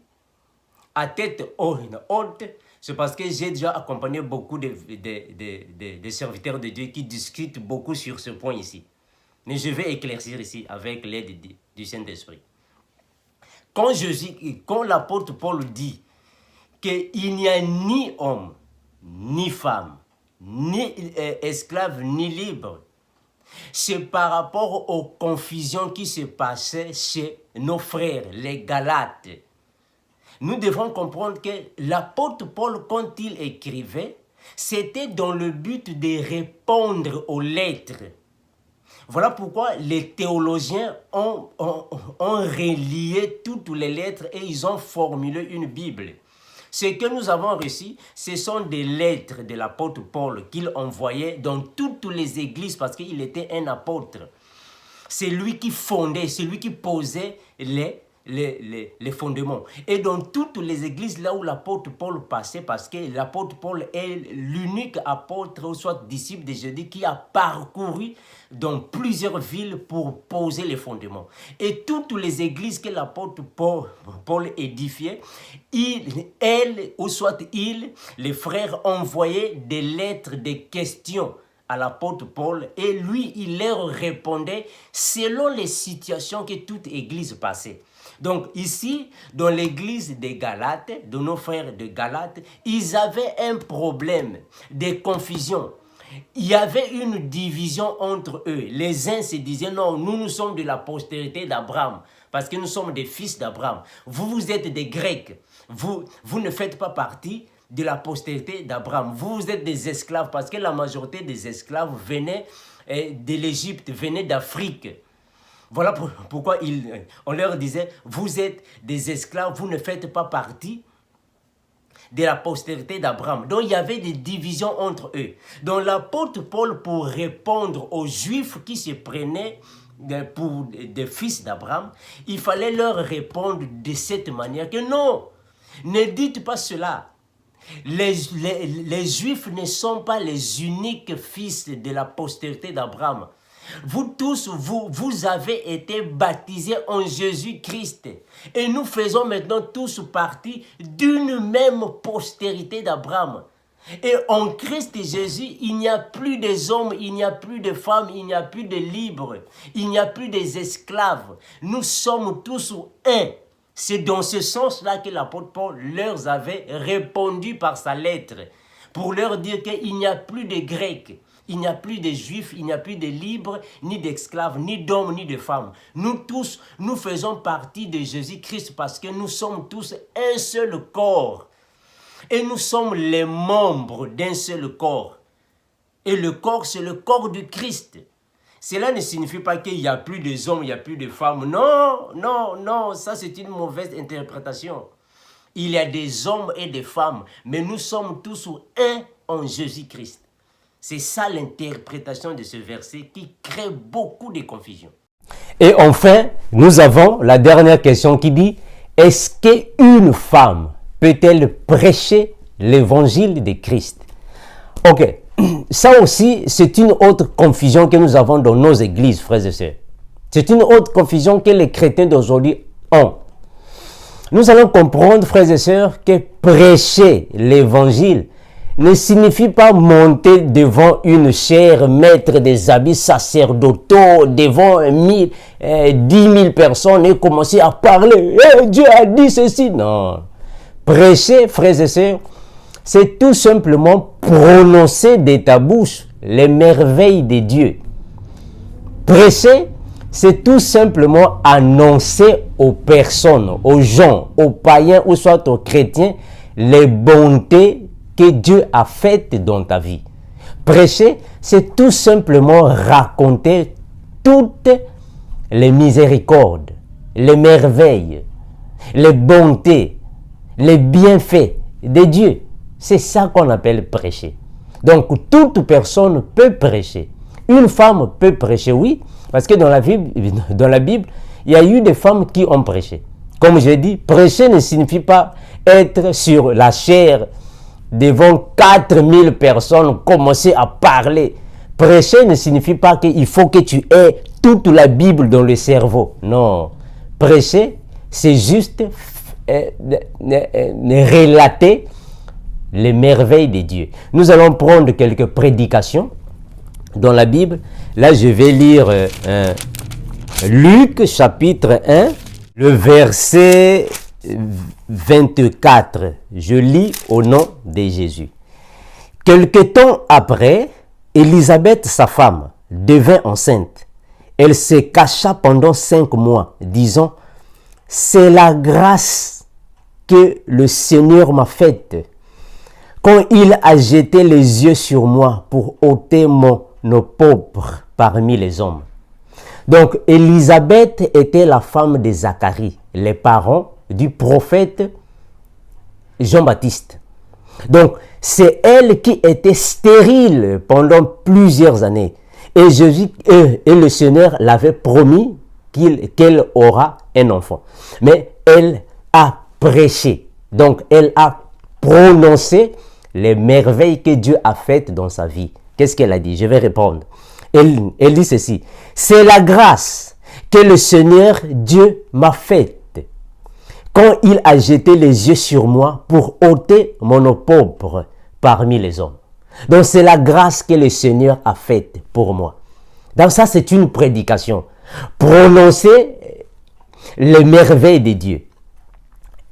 à tête haute, c'est parce que j'ai déjà accompagné beaucoup de serviteurs de Dieu qui discutent beaucoup sur ce point ici. Mais je vais éclaircir ici avec l'aide du Saint-Esprit. Quand l'apôtre Paul dit qu'il n'y a ni homme, ni femme, ni esclave, ni libre, c'est par rapport aux confusions qui se passaient chez nos frères, les Galates. Nous devons comprendre que l'apôtre Paul, quand il écrivait, c'était dans le but de répondre aux lettres. Voilà pourquoi les théologiens ont relié toutes les lettres et ils ont formulé une Bible. Ce que nous avons reçu, ce sont des lettres de l'apôtre Paul qu'il envoyait dans toutes les églises parce qu'il était un apôtre. C'est lui qui fondait, c'est lui qui posait les fondements. Et dans toutes les églises là où l'apôtre Paul passait, parce que l'apôtre Paul est l'unique apôtre ou soit disciple de Jésus qui a parcouru dans plusieurs villes pour poser les fondements. Et toutes les églises que l'apôtre Paul édifiait, les frères envoyaient des lettres, des questions à l'apôtre Paul et lui, il leur répondait selon les situations que toute église passait. Donc ici, dans l'église des Galates, de nos frères de Galates, ils avaient un problème de confusion. Il y avait une division entre eux. Les uns se disaient, non, nous sommes de la postérité d'Abraham, parce que nous sommes des fils d'Abraham. Vous êtes des Grecs. Vous ne faites pas partie de la postérité d'Abraham. Vous êtes des esclaves, parce que la majorité des esclaves venaient de l'Égypte, venaient d'Afrique. Voilà pourquoi on leur disait, vous êtes des esclaves, vous ne faites pas partie de la postérité d'Abraham. Donc il y avait des divisions entre eux. Donc l'apôtre Paul, pour répondre aux Juifs qui se prenaient pour des fils d'Abraham, il fallait leur répondre de cette manière que non, ne dites pas cela. Les Juifs ne sont pas les uniques fils de la postérité d'Abraham. Vous tous, vous avez été baptisés en Jésus-Christ. Et nous faisons maintenant tous partie d'une même postérité d'Abraham. Et en Christ Jésus, il n'y a plus des hommes, il n'y a plus de femmes, il n'y a plus de libres, il n'y a plus des esclaves. Nous sommes tous un. C'est dans ce sens-là que l'apôtre Paul leur avait répondu par sa lettre, pour leur dire qu'il n'y a plus de Grecs, il n'y a plus de Juifs, il n'y a plus de libres, ni d'esclaves, ni d'hommes, ni de femmes. Nous tous, nous faisons partie de Jésus-Christ parce que nous sommes tous un seul corps. Et nous sommes les membres d'un seul corps. Et le corps, c'est le corps du Christ. Cela ne signifie pas qu'il n'y a plus de hommes, il n'y a plus de femmes. Non, non, non, ça c'est une mauvaise interprétation. Il y a des hommes et des femmes, mais nous sommes tous un en Jésus-Christ. C'est ça l'interprétation de ce verset qui crée beaucoup de confusion. Et enfin, nous avons la dernière question qui dit, est-ce qu'une femme peut-elle prêcher l'évangile de Christ? Ok, ça aussi, c'est une autre confusion que nous avons dans nos églises, frères et sœurs. C'est une autre confusion que les chrétiens d'aujourd'hui ont. Nous allons comprendre, frères et sœurs, que prêcher l'évangile ne signifie pas monter devant une chaire, mettre des habits sacerdotaux devant 10 000 personnes et commencer à parler. Dieu a dit ceci. Non. Prêcher, frères et sœurs, c'est tout simplement prononcer de ta bouche les merveilles de Dieu. Prêcher, c'est tout simplement annoncer aux personnes, aux gens, aux païens ou soit aux chrétiens, les bontés que Dieu a faites dans ta vie. Prêcher, c'est tout simplement raconter toutes les miséricordes, les merveilles, les bontés, les bienfaits de Dieu. C'est ça qu'on appelle prêcher. Donc, toute personne peut prêcher. Une femme peut prêcher, oui, parce que dans la Bible, il y a eu des femmes qui ont prêché. Comme je dis, prêcher ne signifie pas être sur la chair devant 4000 personnes, commencer à parler. Prêcher ne signifie pas qu'il faut que tu aies toute la Bible dans le cerveau. Non. Prêcher, c'est juste relater les merveilles de Dieu. Nous allons prendre quelques prédications dans la Bible. Là, je vais lire Luc chapitre 1, le verset 24. Je lis au nom de Jésus. Quelque temps après, Élisabeth, sa femme, devint enceinte. Elle se cacha pendant 5 mois, disant, « C'est la grâce que le Seigneur m'a faite, quand il a jeté les yeux sur moi pour ôter mon pauvre parmi les hommes. » Donc, Élisabeth était la femme de Zacharie, les parents du prophète Jean-Baptiste. Donc, c'est elle qui était stérile pendant plusieurs années. Et le Seigneur l'avait promis qu'elle aura un enfant. Mais elle a prêché. Donc, elle a prononcé les merveilles que Dieu a faites dans sa vie. Qu'est-ce qu'elle a dit? Je vais répondre. Elle dit ceci. C'est la grâce que le Seigneur Dieu m'a faite quand il a jeté les yeux sur moi pour ôter mon pauvre parmi les hommes. Donc c'est la grâce que le Seigneur a faite pour moi. Donc ça c'est une prédication. Prononcer les merveilles de Dieu.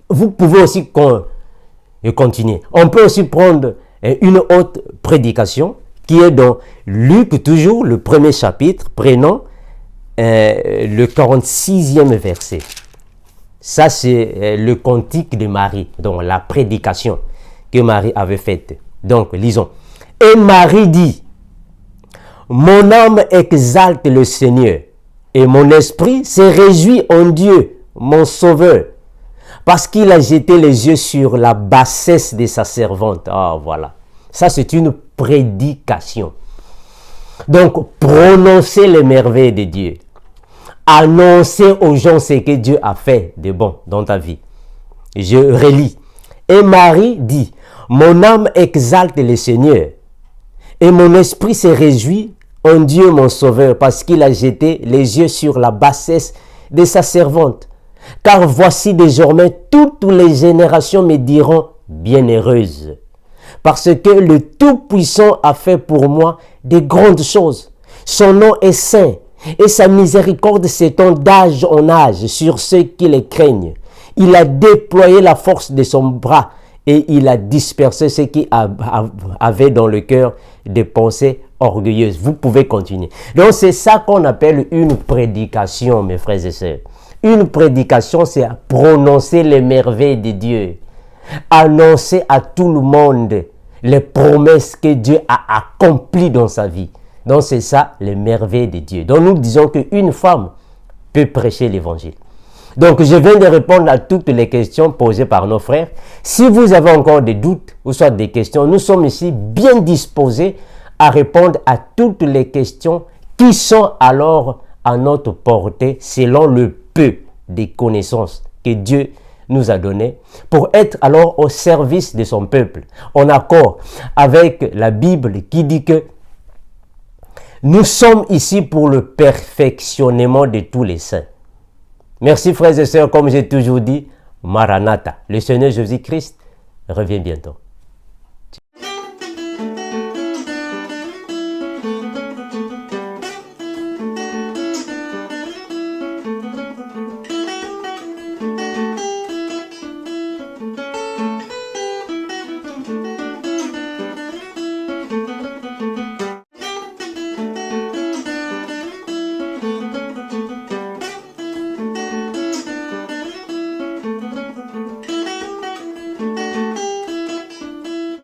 Vous pouvez aussi continuer. On peut aussi prendre une autre prédication qui est dans Luc, toujours le premier chapitre, prenons le 46e verset. Ça, c'est le cantique de Marie, donc la prédication que Marie avait faite. Donc, lisons. Et Marie dit, « Mon âme exalte le Seigneur, et mon esprit se réjouit en Dieu, mon Sauveur, parce qu'il a jeté les yeux sur la bassesse de sa servante. » Ah, voilà. Ça, c'est une prédication. Donc, prononcer les merveilles de Dieu. Annoncer aux gens ce que Dieu a fait de bon dans ta vie. Je relis. Et Marie dit, « Mon âme exalte le Seigneur, et mon esprit se réjouit en Dieu mon Sauveur, parce qu'il a jeté les yeux sur la bassesse de sa servante. Car voici désormais toutes les générations me diront bienheureuse, parce que le Tout-Puissant a fait pour moi de grandes choses. Son nom est saint, et sa miséricorde s'étend d'âge en âge sur ceux qui le craignent. Il a déployé la force de son bras et il a dispersé ceux qui avaient dans le cœur des pensées orgueilleuses. Vous pouvez continuer. Donc c'est ça qu'on appelle une prédication, mes frères et sœurs. Une prédication, c'est prononcer les merveilles de Dieu. Annoncer à tout le monde les promesses que Dieu a accomplies dans sa vie. Donc c'est ça, les merveilles de Dieu. Donc nous disons qu'une femme peut prêcher l'évangile. Donc je viens de répondre à toutes les questions posées par nos frères. Si vous avez encore des doutes ou soit des questions, nous sommes ici bien disposés à répondre à toutes les questions qui sont alors à notre portée selon le peu de connaissances que Dieu nous a donné pour être alors au service de son peuple, en accord avec la Bible qui dit que nous sommes ici pour le perfectionnement de tous les saints. Merci frères et sœurs, comme j'ai toujours dit, Maranatha, le Seigneur Jésus-Christ revient bientôt.